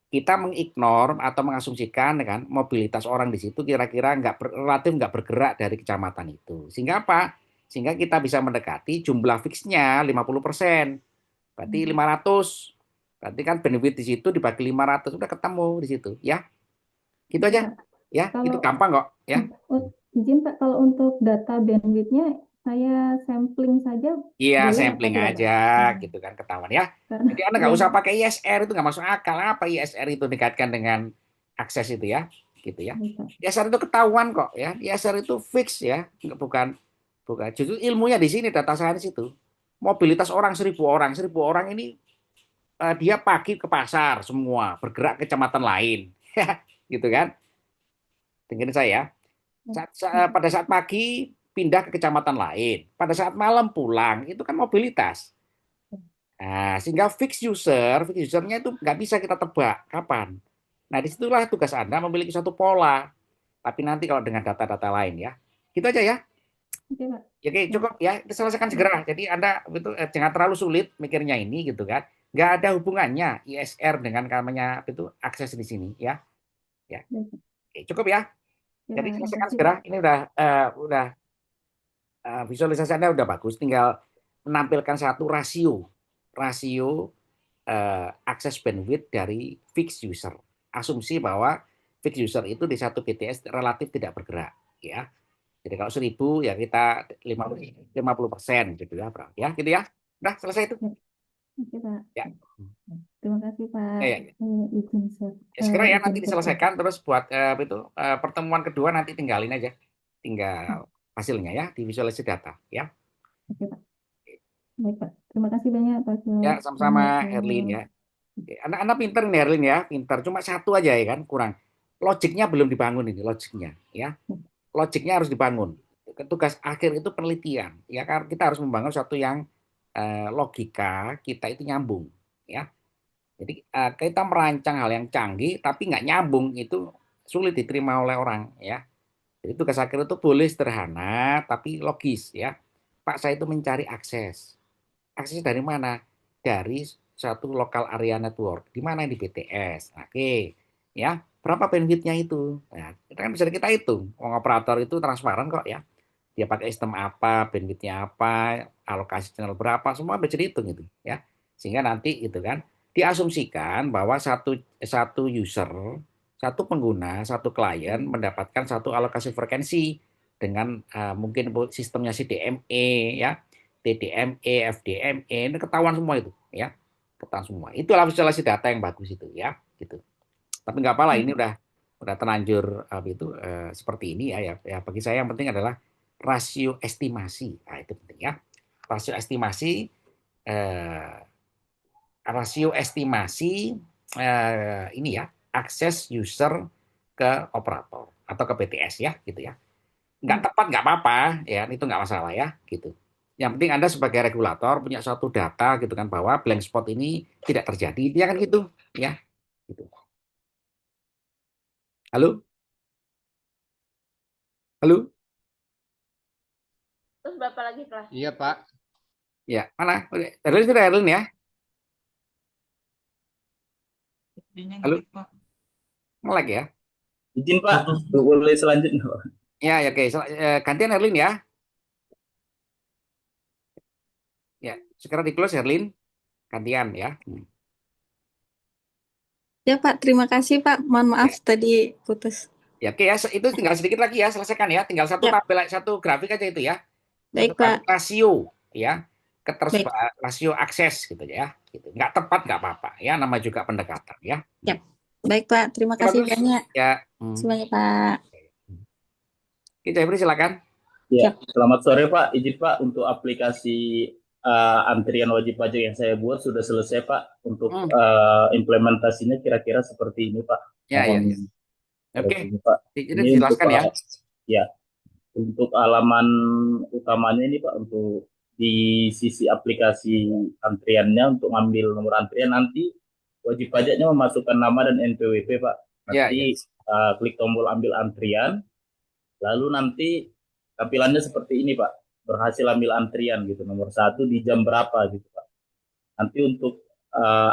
Kita mengignore atau mengasumsikan kan mobilitas orang di situ kira-kira relatif nggak bergerak dari kecamatan itu. Sehingga apa? Sehingga kita bisa mendekati jumlah fixnya 50%. Berarti 500. Berarti kan benefit di situ dibagi 500 udah ketemu di situ ya. Gitu Oke aja. Pak. Ya, itu Kalau gampang kok ya. izin Pak, kalau untuk data bandwidth-nya saya sampling saja Iya, boleh apa sampling tidak Pak? aja Hmm, gitu kan ketahuan ya. karena Jadi Anda nggak iya usah Pak. pakai ISR itu nggak masuk akal. Apa ISR itu dikaitkan dengan akses itu ya, gitu ya. Baik, Pak. ISR itu ketahuan kok ya. ISR itu fix ya, bukan bukan. Justru ilmunya di sini data science itu. Mobilitas orang 1.000 orang, 1.000 orang ini dia pagi ke pasar semua, bergerak ke kecamatan lain, gitu kan. Dengerin saya. Pada saat pagi pindah ke kecamatan lain, pada saat malam pulang itu kan mobilitas. Nah, sehingga fix usernya itu nggak bisa kita tebak kapan. Nah, disitulah tugas Anda memiliki suatu pola. Tapi nanti kalau dengan data-data lain ya, gitu aja ya. Oke Pak. Ya, oke, Ya. cukup ya, kita selesaikan segera. Jadi Anda itu jangan terlalu sulit mikirnya ini gitu kan. Nggak ada hubungannya ISR dengan namanya itu akses di sini ya. Ya, Baik, Pak. oke, cukup ya. Ya Jadi Pak, selesaikan makasih segera. Pak. Ini udah visualisasi Anda udah bagus. Tinggal menampilkan satu rasio akses bandwidth dari fixed user. Asumsi bahwa fixed user itu di satu BTS relatif tidak bergerak, ya. Jadi kalau 1.000 ya kita 50% gitu ya, Bro. Ya, gitu ya. Udah selesai itu. Ya, oke Pak. Ya. Terima kasih Pak. Ya, ya. Izin share, Ya, segera ya izin nanti share. diselesaikan terus buat pertemuan kedua nanti tinggalin aja. Tinggal hasilnya ya di visualisasi data ya. Oke Pak. Baik Pak. Terima kasih banyak Pak. Ya, sama-sama Banyak Herlin ya. Anak-anak pinter nih Herlin ya, pinter. Cuma satu aja ya kan, kurang. Logiknya belum dibangun ini, logiknya ya. Logiknya harus dibangun. Tugas akhir itu penelitian. Ya kan kita harus membangun satu yang logika kita itu nyambung ya. Jadi kita merancang hal yang canggih tapi nggak nyambung itu sulit diterima oleh orang ya. Jadi tugas akhir itu boleh sederhana tapi logis ya. Pak saya itu mencari akses. Akses dari mana? Dari satu lokal area network. Di mana di BTS. Nah, oke. Ya, berapa bandwidth-nya itu? Nah, itu kan bisa kita hitung. Operator itu transparan kok ya. Dia pakai sistem apa, bandwidth-nya apa, alokasi channel berapa, semua bisa dihitung itu ya. Sehingga nanti itu kan diasumsikan bahwa satu satu user, satu pengguna, satu klien mendapatkan satu alokasi frekuensi dengan mungkin sistemnya CDMA ya, TDMA, FDMA, ini ketahuan semua itu ya. Ketahuan semua. Itulah visualisasi data yang bagus itu ya, gitu. Tapi nggak apa lah ini udah terlanjur seperti ini ya, ya bagi saya yang penting adalah rasio estimasi. Nah, itu penting ya. Rasio estimasi eh, rasio estimasi ini ya, akses user ke operator atau ke BTS ya, gitu ya. Nggak tepat nggak apa-apa ya, itu nggak masalah ya, gitu. Yang penting Anda sebagai regulator punya suatu data gitu kan bahwa blank spot ini tidak terjadi, dia kan gitu ya, gitu. Halo, halo, Terus berapa lagi kelas? Iya Pak. ya mana? Erlin sudah Erlin ya, Jadinya halo, ngelag Pak. ngelag ya. Izin Pak, boleh selanjutnya Pak. Ya, ya oke. Gantian Herlin ya. Ya, segera di close Herlin. Gantian ya. Ya Pak, terima kasih Pak. Mohon maaf Ya, tadi putus. ya oke ya. Itu tinggal sedikit lagi ya, selesaikan ya. Tinggal satu Ya, tabel, satu grafik aja itu ya. Satu baik grafik Pak. rasio ya. Baik. Rasio akses gitu ya. Gitu. Nggak tepat nggak apa-apa ya. Nama juga pendekatan ya. Ya, baik Pak. Terima Oke, kasih bagus. banyak. Ya. Terima kasih Pak. Oke, Jeffrey silakan. Ya, Ya. selamat sore Pak. Izin Pak untuk aplikasi antrian wajib pajak yang saya buat sudah selesai Pak. Untuk implementasinya kira-kira seperti ini Pak. Ya, ya, Mohon ya. Oke. reviewnya, Pak. Jadi Ini untuk dijelaskan ya. ya, untuk halaman utamanya ini Pak untuk di sisi aplikasi antriannya untuk ngambil nomor antrian nanti wajib pajaknya memasukkan nama dan NPWP Pak. Ya, Nanti klik tombol ambil antrian. Lalu nanti tampilannya seperti ini Pak. berhasil ambil antrian gitu, nomor satu di jam berapa gitu Pak. Nanti untuk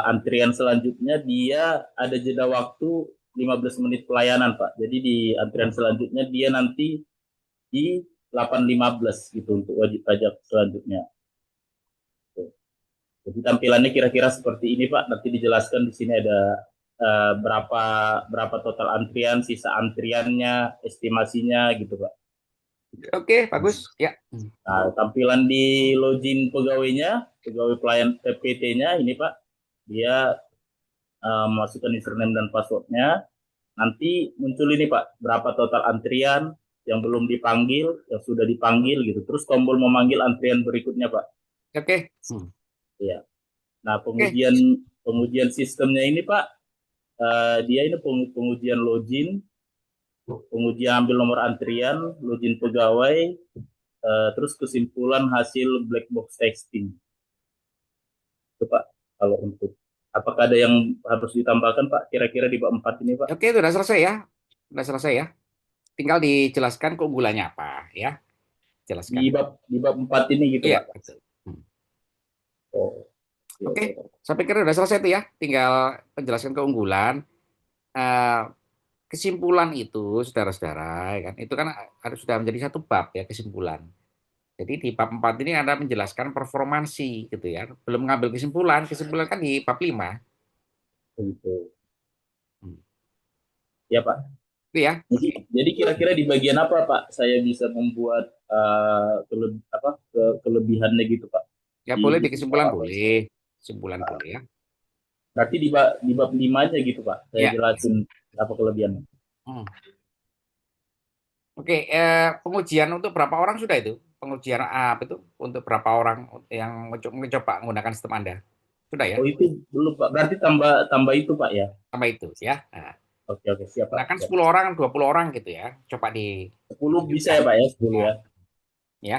antrian selanjutnya dia ada jeda waktu 15 menit pelayanan Pak. Jadi di antrian selanjutnya dia nanti di 8.15 gitu untuk wajib pajak selanjutnya. Jadi tampilannya kira-kira seperti ini Pak. Nanti dijelaskan di sini ada berapa berapa total antrian, sisa antriannya, estimasinya gitu Pak. Oke, bagus. Ya. Nah, tampilan di login pegawainya, pegawai pelayan PPT-nya ini Pak, dia masukkan username dan passwordnya. Nanti muncul ini Pak, berapa total antrian yang belum dipanggil, yang sudah dipanggil gitu. Terus tombol memanggil antrian berikutnya Pak. Oke. Iya. Nah, Oke. pengujian sistemnya ini Pak, dia ini pengujian login, pengujian ambil nomor antrian, login pegawai, terus kesimpulan hasil black box testing. Itu Pak, kalau untuk apakah ada yang harus ditambahkan Pak kira-kira di bab 4 ini Pak? Oke, itu udah selesai ya. Udah selesai ya. Tinggal dijelaskan keunggulannya apa ya. Jelaskan. Di bab 4 ini gitu Iya, Pak. betul. Oh. Oke, saya pikir udah selesai itu ya. Tinggal penjelasan keunggulan. Eh, kesimpulan itu, saudara-saudara, kan itu kan harus sudah menjadi satu bab ya, kesimpulan. Jadi di bab 4 ini Anda menjelaskan performansi gitu ya. Belum mengambil kesimpulan, kesimpulan kan di bab 5. Gitu. Ya Pak. Itu ya. Jadi kira-kira di bagian apa Pak saya bisa membuat kelebihannya gitu Pak? Ya boleh di kesimpulan boleh. Kesimpulan boleh ya. Berarti di bab 5-nya gitu Pak. Saya Ya. jelasin apa kelebihannya. Oke, pengujian untuk berapa orang sudah itu? Pengujian apa itu untuk berapa orang yang mencoba menggunakan sistem Anda? Sudah ya? Oh itu belum Pak. Berarti tambah itu Pak ya? Tambah itu ya. Nah, Oke siap Pak. gunakan 10 orang, 20 orang gitu ya. Coba di 10 bisa ya Pak ya, 10 ya. Ya.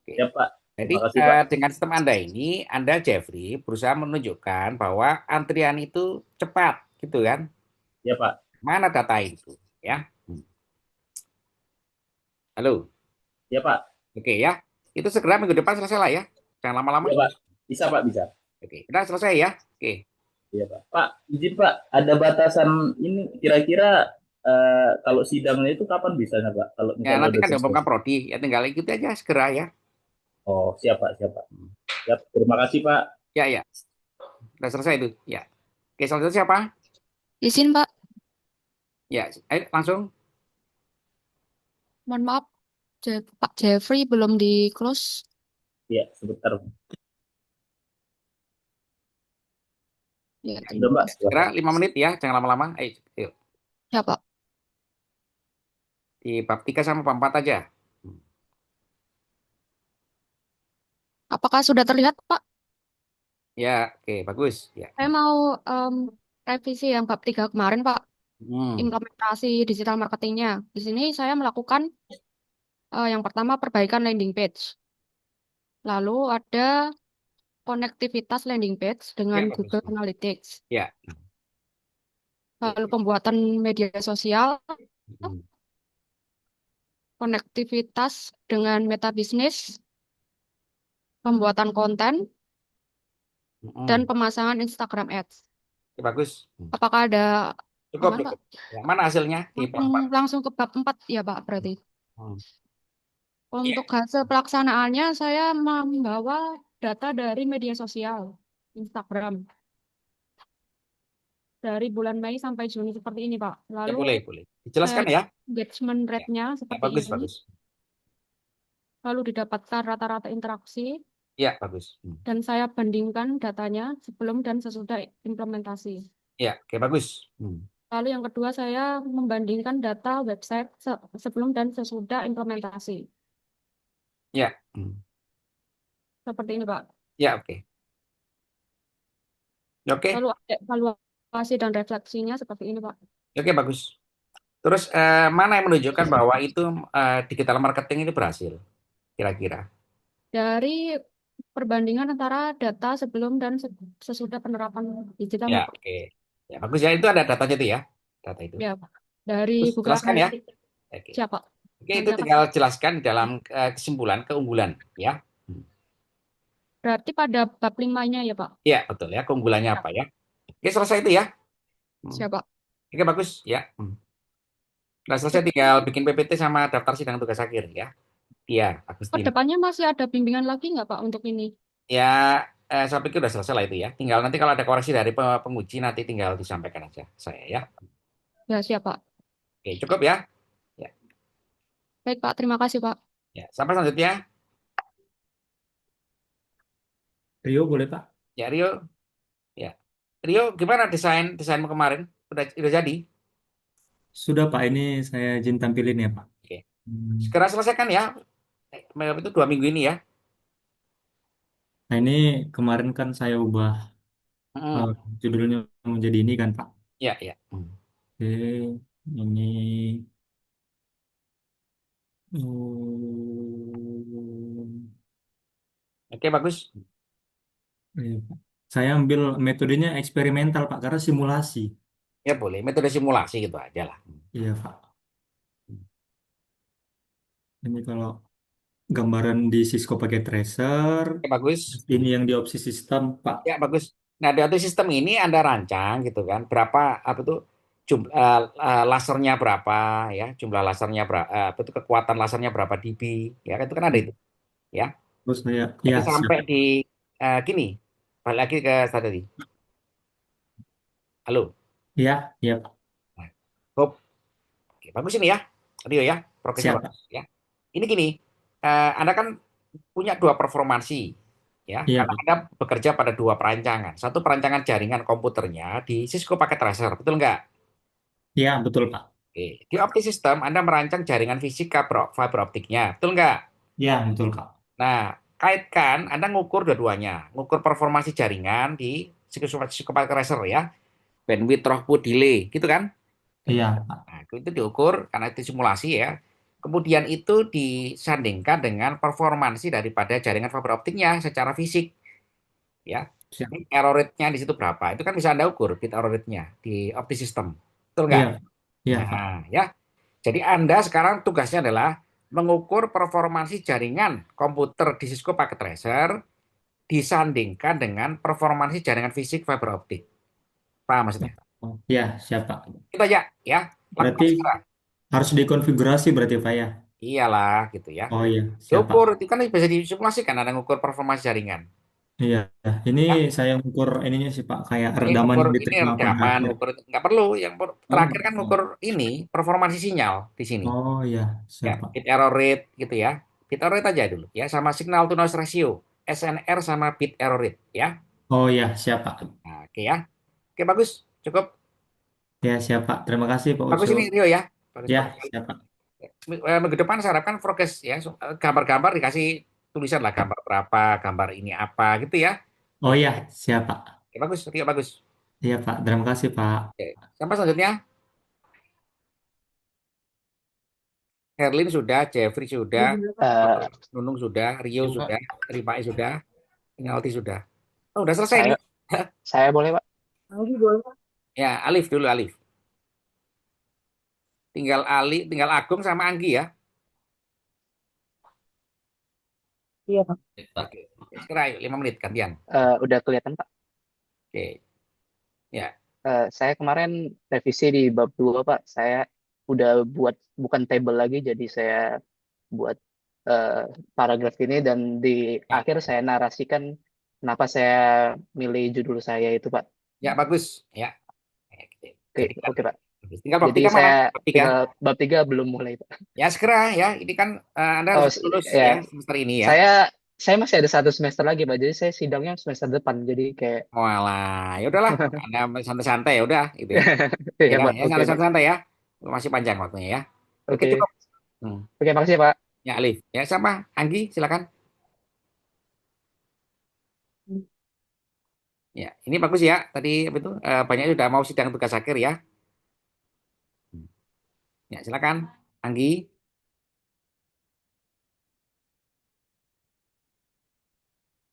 Oke. Ya Pak. Jadi Makasih, Pak. dengan sistem Anda ini, Anda Jeffrey berusaha menunjukkan bahwa antrian itu cepat, gitu kan? Ya Pak. Mana data itu, ya? Halo. Ya Pak. Oke ya. Itu segera minggu depan selesai lah ya. Jangan lama-lama. Ya Pak. Bisa Pak, bisa. Oke, udah selesai ya. Oke. Iya Pak. Pak, izin Pak, ada batasan ini kira-kira kalau sidangnya itu kapan bisanya Pak? Kalau Ya misalnya nanti udah kan selesai. diumumkan prodi, ya tinggal ikuti aja segera ya. Oh, siap Pak, siap Pak. Ya, terima kasih Pak. Ya, ya. Udah selesai itu. Ya. Oke, selanjutnya siapa? Izin, Pak. Ya, ayo langsung. Mohon maaf, Pak Jeffrey belum di close. Ya, sebentar. Ya, Udah Mbak. Segera 5 menit ya, jangan lama-lama. Ayo, yuk. ya Pak. Di bab 3 sama bab 4 aja. Apakah sudah terlihat, Pak? Ya, oke, bagus. Ya. Saya mau revisi yang bab 3 kemarin, Pak. Implementasi digital marketingnya. Di sini saya melakukan yang pertama perbaikan landing page. Lalu ada konektivitas landing page dengan Ya, Google bagus. Analytics. Ya. Lalu pembuatan media sosial, konektivitas dengan Meta Business, pembuatan konten, dan pemasangan Instagram Ads. Ya, bagus. Apakah ada Cukup, aman, Pak? Ya, mana hasilnya di bab 4? Langsung ke bab 4 ya Pak berarti. Untuk Iya. hasil pelaksanaannya saya membawa data dari media sosial, Instagram. Dari bulan Mei sampai Juni seperti ini Pak. Ya, Lalu boleh. Dijelaskan ya. engagement rate-nya Ya, seperti bagus, ini. bagus. Lalu didapatkan rata-rata interaksi. Ya, bagus. Dan saya bandingkan datanya sebelum dan sesudah implementasi. Ya, oke, bagus. Lalu yang kedua saya membandingkan data website sebelum dan sesudah implementasi. Ya. Seperti ini Pak. Ya, oke. Oke. Lalu ada evaluasi dan refleksinya seperti ini Pak. Oke, bagus. Terus mana yang menunjukkan bahwa itu digital marketing ini berhasil? Kira-kira. Dari perbandingan antara data sebelum dan sesudah penerapan digital Ya, marketing. oke. Ya, bagus ya. Itu ada datanya itu ya. Data itu. Ya Pak. Dari Terus Google jelaskan ya. Analytics. Oke. Siapa? Oke, Nanti itu apa? tinggal jelaskan di dalam kesimpulan keunggulan ya. Berarti pada bab 5-nya ya, Pak? Iya, betul ya, keunggulannya apa ya. Oke, selesai itu ya. Siapa? Oke, bagus ya. Nah, selesai tinggal bikin PPT sama daftar sidang tugas akhir ya. Iya, Agustin. Kedepannya masih ada bimbingan lagi nggak, Pak, untuk ini? Ya, saya pikir udah selesai lah itu ya. Tinggal nanti kalau ada koreksi dari penguji nanti tinggal disampaikan aja saya ya. Ya, siap, Pak. Oke, cukup ya. Ya, Baik, Pak. Terima kasih, Pak. ya. Sampai selanjutnya. Rio boleh Pak? Ya, Rio. Ya. Rio, gimana desainmu kemarin? Udah jadi? Sudah Pak, ini saya izin tampilin ya Pak. Oke. Hmm. Segera selesaikan ya. Itu 2 minggu ini ya. Nah ini kemarin kan saya ubah Hmm. judulnya menjadi ini kan Pak. Ya, ya. Oke, ini hmm, Oke, bagus. iya, Pak. Saya ambil metodenya eksperimental Pak, karena simulasi. Ya boleh, metode simulasi gitu aja lah. Iya Pak. Ini kalau gambaran di Cisco pakai tracer, Oke, bagus. ini yang di opsi sistem Pak. Ya, bagus. Nah, dari sistem ini Anda rancang gitu kan, berapa apa tuh jumlah lasernya berapa ya, jumlah lasernya berapa, apa itu kekuatan lasernya berapa dB, ya itu kan ada itu, ya. Terus saya, ya Jadi siap. sampai di gini, balik lagi ke tadi. Halo. Ya, ya Pak. Nah, Bob. Oke, bagus ini ya, Rio ya, progresnya Siap Pak. bagus ya. Ini gini, Anda kan punya 2 performansi, ya, Iya karena Pak. Anda bekerja pada 2 perancangan. Satu perancangan jaringan komputernya di Cisco Packet Tracer, betul nggak? Iya betul Pak. Oke. Di opti sistem, Anda merancang jaringan fisik fiber optiknya, betul nggak? Iya betul Pak. Nah, kaitkan, Anda ngukur dua-duanya, ngukur performansi jaringan di Cisco Packet Tracer ya, bandwidth, throughput, delay, gitu kan? Iya Pak. Nah, itu diukur karena itu simulasi ya. Kemudian itu disandingkan dengan performansi daripada jaringan fiber optiknya secara fisik, ya. Siap. Ini error rate-nya di situ berapa? Itu kan bisa Anda ukur bit error rate-nya di opti sistem. Betul nggak? Iya, iya Pak. Nah, ya. Jadi Anda sekarang tugasnya adalah mengukur performansi jaringan komputer di Cisco Packet Tracer disandingkan dengan performansi jaringan fisik fiber optik. Paham maksudnya? Oh, iya siap Pak. Itu aja ya. Lakukan Berarti segera. harus dikonfigurasi berarti Pak ya? Iyalah gitu ya. Oh iya siap Pak. Diukur, itu kan bisa disimulasikan ada ngukur performansi jaringan. Iya, ini Ya, saya ngukur ininya sih Pak, kayak ini redaman ngukur yang ini diterima rekaman, operator. ngukur nggak perlu. Yang Oh, terakhir enggak. kan ngukur ini performansi sinyal di sini. Oh iya, Ya, siap Pak. bit error rate gitu ya. Bit error rate aja dulu ya, sama signal to noise ratio, SNR sama bit error rate ya. Oh iya, siap Pak. Nah, oke ya. Oke, bagus. Cukup. Ya siap Pak. Terima kasih Pak Bagus Ucu. ini Rio ya. Bagus, Ya, bagus sekali. siap Pak. Minggu depan saya harapkan progres ya. Gambar-gambar dikasih tulisan lah, gambar berapa, gambar ini apa gitu ya. Oh iya, siap Pak. Oke, bagus, Rio bagus. Iya Pak, terima kasih Pak. Oke. Sampai selanjutnya, Herlin sudah, Jeffrey sudah, Nunung sudah, Rio Izin, Pak. sudah, Ripai sudah, Inalti sudah. Oh, udah selesai Saya nih. saya boleh, Pak? Ya, Alif dulu, Alif. Tinggal Agung sama Anggi ya. Iya, Pak. Oke. Sekarang ayo, 5 menit gantian. Udah kelihatan, Pak. Oke. Ya. Saya kemarin revisi di bab 2, Pak. Saya udah buat bukan table lagi, jadi saya buat paragraf ini dan di akhir saya narasikan kenapa saya milih judul saya itu, Pak. Ya, bagus. Ya. Oke, Jadi, oke, Pak. tinggal bab Jadi 3 mana? saya Bab 3. tinggal bab 3 belum mulai, Pak. Ya, segera ya. Ini kan Anda Oh, harus lulus ya. ya semester ini ya. Saya masih ada 1 semester lagi, Pak. Jadi saya sidangnya semester depan. Jadi kayak Walah, ya udahlah. Anda santai-santai ya udah gitu ya. ya, Ya, kan? Pak. Ya, Oke, Pak. santai-santai ya. Masih panjang waktunya ya. Oke, Oke. cukup. Hmm. Oke, makasih, Pak. Ya, Alif. Ya, sama Anggi, silakan. Ya, ini bagus ya. Tadi apa itu banyak sudah mau sidang tugas akhir ya. Ya, silakan Anggi.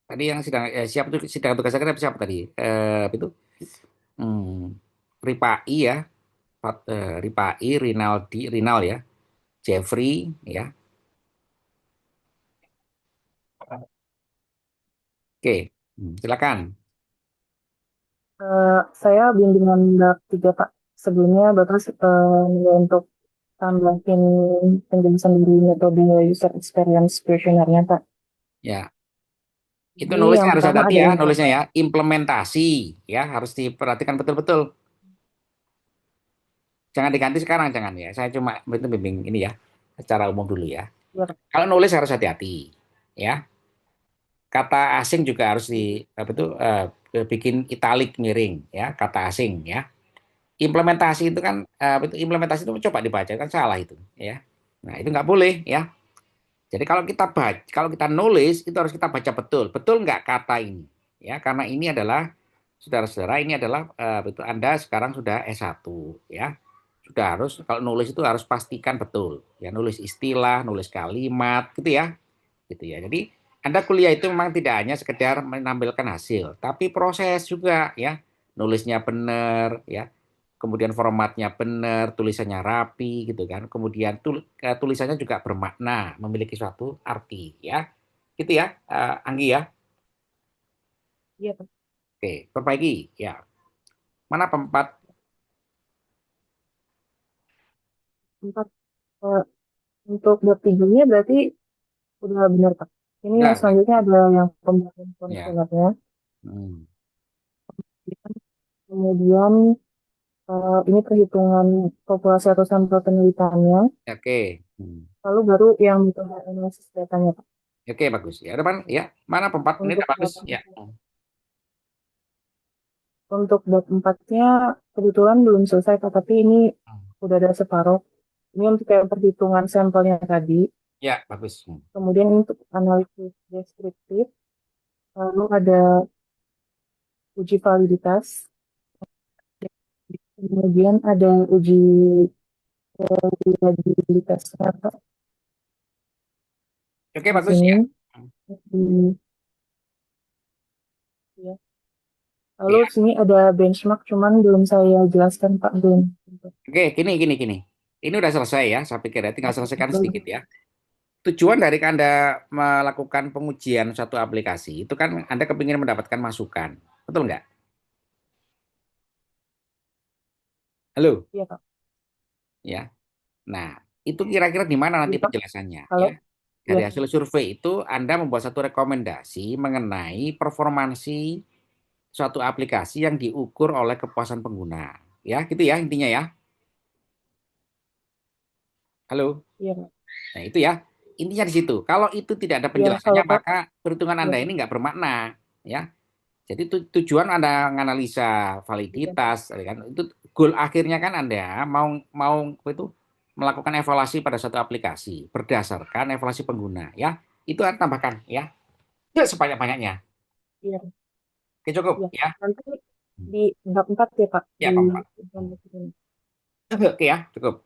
Tadi yang siap itu sidang tugas akhir siapa tadi? Apa itu? Hmm, Ripai ya. Ripai, Rinal ya. Jeffrey, ya. Oke, silakan. Saya bimbingan bab 3 Pak. Sebelumnya Bapak untuk tambahin penjelasan dari metode user experience questionnaire-nya Pak. Ya, itu Jadi nulisnya yang harus pertama hati-hati ada ya, nulisnya ya. Implementasi, ya harus diperhatikan betul-betul. Jangan diganti sekarang, jangan ya. Saya cuma itu bimbing ini ya, secara umum dulu ya. ya, Kalau nulis harus hati-hati, ya. Kata asing juga harus bikin italik miring, ya. Kata asing, ya. Implementasi itu kan, implementasi itu coba dibaca kan salah itu, ya. Nah itu nggak boleh, ya. Jadi kalau kita nulis itu harus kita baca betul, betul nggak kata ini, ya. Karena ini adalah saudara-saudara, ini adalah betul Anda sekarang sudah S1, ya. Sudah harus kalau nulis itu harus pastikan betul, ya nulis istilah, nulis kalimat, gitu ya. Jadi Anda kuliah itu memang tidak hanya sekedar menampilkan hasil, tapi proses juga, ya. Nulisnya benar, ya. Kemudian formatnya benar, tulisannya rapi, gitu kan. Kemudian tulisannya juga bermakna, memiliki suatu arti, ya. Gitu ya, Anggi ya. iya Pak. Oke, perbaiki, ya. Mana tempat? 4 untuk bab 3-nya berarti udah benar Pak. Ini yang Udah. selanjutnya ada yang pembahasan Ya. kuesionernya. Hmm. Kemudian ini perhitungan populasi atau sampel penelitiannya. Oke. Lalu baru yang metode analisis datanya Pak. Oke, bagus. Ya, depan, ya. Mana tempat? Ini Untuk udah bagus, bab ya. Untuk bab 4-nya kebetulan belum selesai Pak, tapi ini udah ada separuh. Ini untuk kayak perhitungan sampelnya tadi. Ya, bagus. Kemudian untuk analisis deskriptif, lalu ada uji validitas. Kemudian ada uji reliabilitasnya Pak. Oke, Di bagus sini. ya. Ya. Lalu di sini ada benchmark, cuman belum saya jelaskan Pak. Belum. Oke, gini. Ini udah selesai ya, saya pikir ya. Tinggal selesaikan sedikit ya. Tujuan dari Anda melakukan pengujian suatu aplikasi, itu kan Anda kepingin mendapatkan masukan. Betul nggak? Halo? Iya Pak. Ya. Nah, itu kira-kira di mana nanti Iya, Pak. penjelasannya? Halo? Ya. Dari Iya. hasil survei itu, Anda membuat satu rekomendasi mengenai performansi suatu aplikasi yang diukur oleh kepuasan pengguna. Ya, gitu ya intinya ya. Halo? Iya Pak. Nah, itu ya. Intinya di situ. Kalau itu tidak ada Iya, penjelasannya, halo Pak. maka perhitungan Anda Iya. ini nggak bermakna. Ya. Jadi tujuan Anda menganalisa validitas, kan? Itu goal akhirnya kan Anda mau itu melakukan evaluasi pada satu aplikasi berdasarkan evaluasi pengguna, ya. Itu Anda tambahkan, ya. Ya sebanyak-banyaknya. Iya. Oke, cukup, Iya. ya. Nanti di bab 4 ya Pak. Ya, Di Pak. Oke ya, cukup.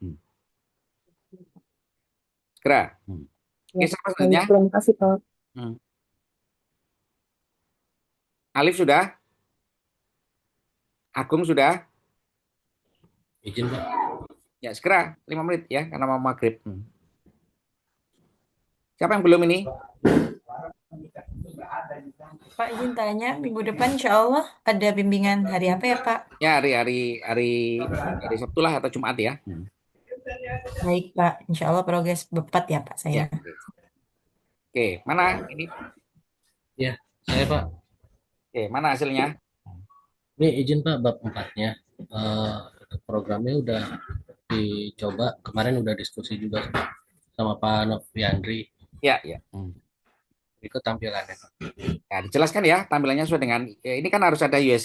Segera. Oke, Ya, siapa selanjutnya? terima kasih Pak. Alif sudah? Agung sudah? Izin Pak. Ya, segera 5 menit ya, karena mau maghrib. Siapa yang belum ini? Pak izin tanya, minggu depan insya Allah ada bimbingan hari apa ya Pak? Ya, hari Sabtu lah atau Jumat ya. Baik Pak, insya Allah progres bepat ya Pak saya. Ya. Oke, mana ini? Ya, saya Pak. Oke, mana hasilnya? Ini izin Pak, bab 4-nya. Programnya udah dicoba, kemarin udah diskusi juga sama Pak Noviandri. Ya. Berikut tampilannya Pak. Ya, dijelaskan ya tampilannya sesuai dengan ini kan harus ada ya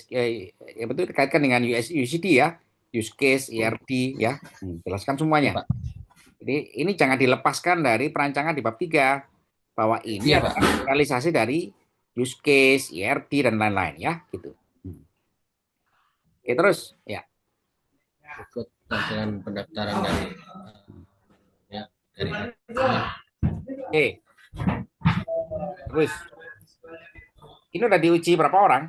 betul dikaitkan dengan UCD ya, use case, ERD ya. Jelaskan semuanya. Ya, Pak. Jadi ini jangan dilepaskan dari perancangan di bab 3 bahwa ini Iya, adalah Pak. realisasi dari use case, ERD dan lain-lain ya, gitu. Oke, terus ya. Berikut tampilan pendaftaran dari Oke. Terus ini udah diuji berapa orang?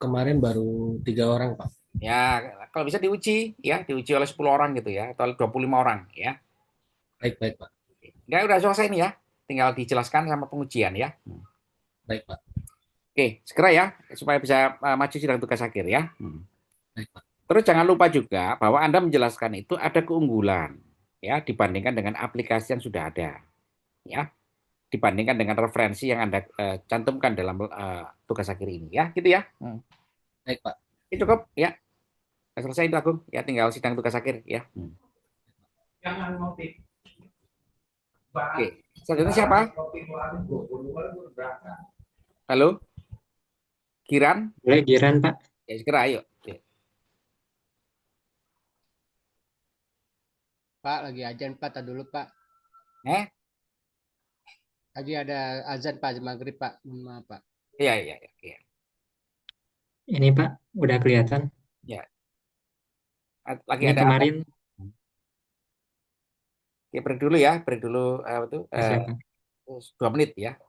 Kemarin baru 3 orang Pak. Ya, kalau bisa diuji ya, diuji oleh 10 orang gitu ya, atau 25 orang ya. Baik, baik, Pak. Ya udah selesai nih ya. Tinggal dijelaskan sama pengujian ya. Baik, Pak. Oke, segera ya supaya bisa maju sidang tugas akhir ya. Baik, Pak. Terus jangan lupa juga bahwa Anda menjelaskan itu ada keunggulan ya dibandingkan dengan aplikasi yang sudah ada ya, dibandingkan dengan referensi yang Anda cantumkan dalam tugas akhir ini ya, gitu ya. Baik, Pak. Ini cukup ya. Selesai itu Agung ya, tinggal sidang tugas akhir ya. Jangan motif. Oke, selanjutnya siapa? Halo, Kiran? Boleh Giran, Pak? Ya, segera ayo. Oke. Pak, lagi azan Pak, tadi dulu Pak. Lagi ada azan Pak, maghrib Pak. Maaf Pak. Iya, iya, iya. Ini Pak, udah kelihatan. Ya. Lagi Ini ada kemarin. Oke, break dulu ya, break dulu apa tuh? 2 menit ya.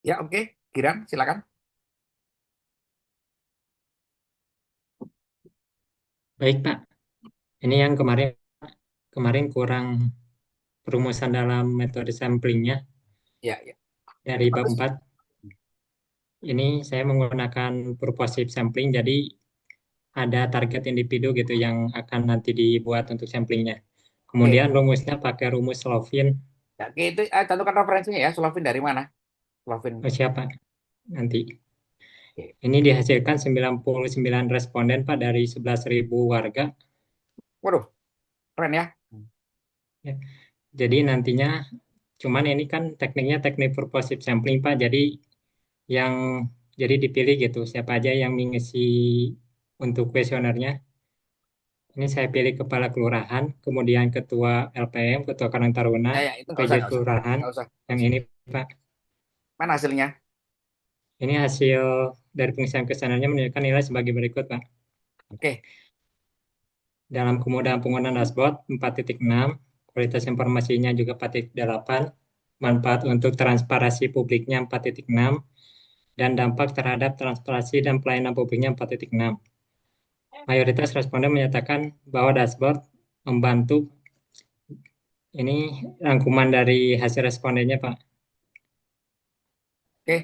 Ya, oke. Giran, silakan. Baik, Pak. Ini yang kemarin kurang perumusan dalam metode samplingnya Ya, ya. dari bab Bagus. 4. Ini saya menggunakan purposive sampling, jadi ada target individu gitu yang akan nanti dibuat untuk samplingnya. Kemudian rumusnya pakai rumus Slovin. Ya, oke, itu tentukan referensinya ya. Slovin dari mana? Slovin. Siapa? Nanti. Oke. Ini dihasilkan 99 responden, Pak, dari 11.000 warga. Waduh, keren ya. Ya. Jadi nantinya, cuman ini kan tekniknya teknik purposive sampling, Pak. Jadi dipilih gitu siapa aja yang mengisi untuk kuesionernya. Ini saya pilih kepala kelurahan, kemudian ketua LPM, ketua Karang Taruna, Ya, itu nggak PJ usah, kelurahan. nggak usah. Yang ini, Pak. Mana hasilnya? Ini hasil dari pengisian kuesionernya menunjukkan nilai sebagai berikut, Pak. Oke. Dalam kemudahan penggunaan dashboard 4.6, kualitas informasinya juga 4.8, manfaat untuk transparansi publiknya 4.6, dan dampak terhadap transparansi dan pelayanan publiknya 4.6. Mayoritas responden menyatakan bahwa dashboard membantu. Ini rangkuman dari hasil respondennya, Pak. Oke.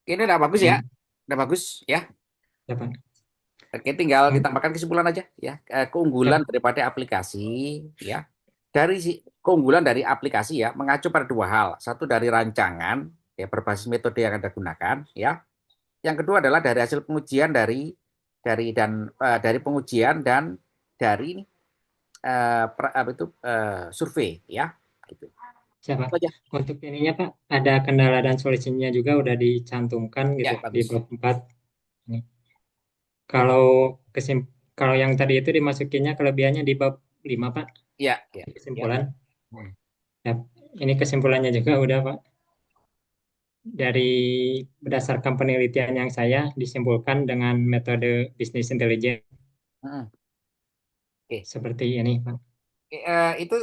Ini udah bagus ya. Udah bagus ya. Ya, Pak. Oke, tinggal ditambahkan kesimpulan aja ya. Keunggulan daripada aplikasi ya. Keunggulan dari aplikasi ya mengacu pada dua hal. Satu dari rancangan ya berbasis metode yang Anda gunakan ya. Yang kedua adalah dari hasil pengujian dari pengujian dan dari survei ya gitu. Siapa? Untuk ininya, Pak, ada kendala dan solusinya juga udah dicantumkan gitu Ya, di bagus. bab 4. Ini. Kalau kalau yang tadi itu dimasukinnya kelebihannya di bab 5, Pak. Iya, Kesimpulan. Ya. Ya, ini kesimpulannya juga udah, Pak. Dari berdasarkan penelitian yang saya disimpulkan dengan metode business intelligence. Oke. Seperti ini, Pak. Itu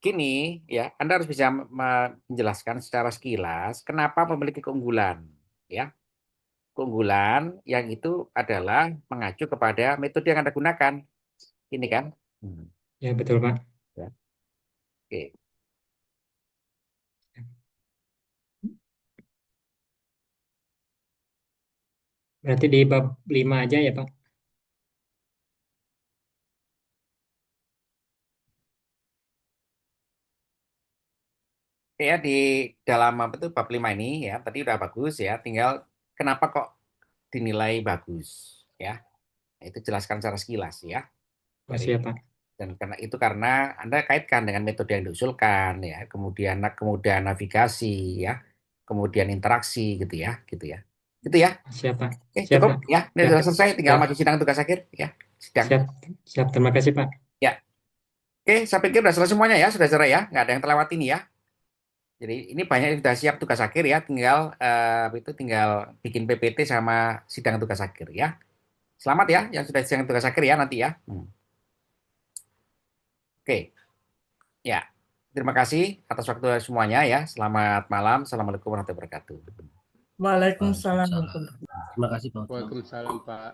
gini ya, Anda harus bisa menjelaskan secara sekilas kenapa memiliki keunggulan ya. Keunggulan yang itu adalah mengacu kepada metode yang Anda gunakan. Ini kan? Ya, betul, Pak. Ya. Oke. Berarti di bab 5 aja ya, Pak? Ya, di dalam apa itu bab 5 ini ya, tadi udah bagus ya, tinggal kenapa kok dinilai bagus ya. Itu jelaskan secara sekilas ya. Siap, Pak. Dan karena Anda kaitkan dengan metode yang diusulkan ya, kemudian navigasi ya, kemudian interaksi gitu ya, gitu ya. Gitu ya. Siap, Pak. Oke, Siap, cukup Pak. ya. Ini Ya. sudah selesai, tinggal Siap. maju sidang tugas akhir ya. Sidang. Siap. Siap, terima kasih, Pak. Ya. Oke, saya pikir sudah selesai semuanya ya, sudah cerai ya, nggak ada yang terlewat ini ya. Jadi ini banyak yang sudah siap tugas akhir ya, tinggal bikin PPT sama sidang tugas akhir ya. Selamat ya yang sudah sidang tugas akhir ya nanti ya. Oke. Ya. Terima kasih atas waktu semuanya ya. Selamat malam. Assalamualaikum warahmatullahi wabarakatuh. Waalaikumsalam. Terima kasih, Pak. Waalaikumsalam, Pak.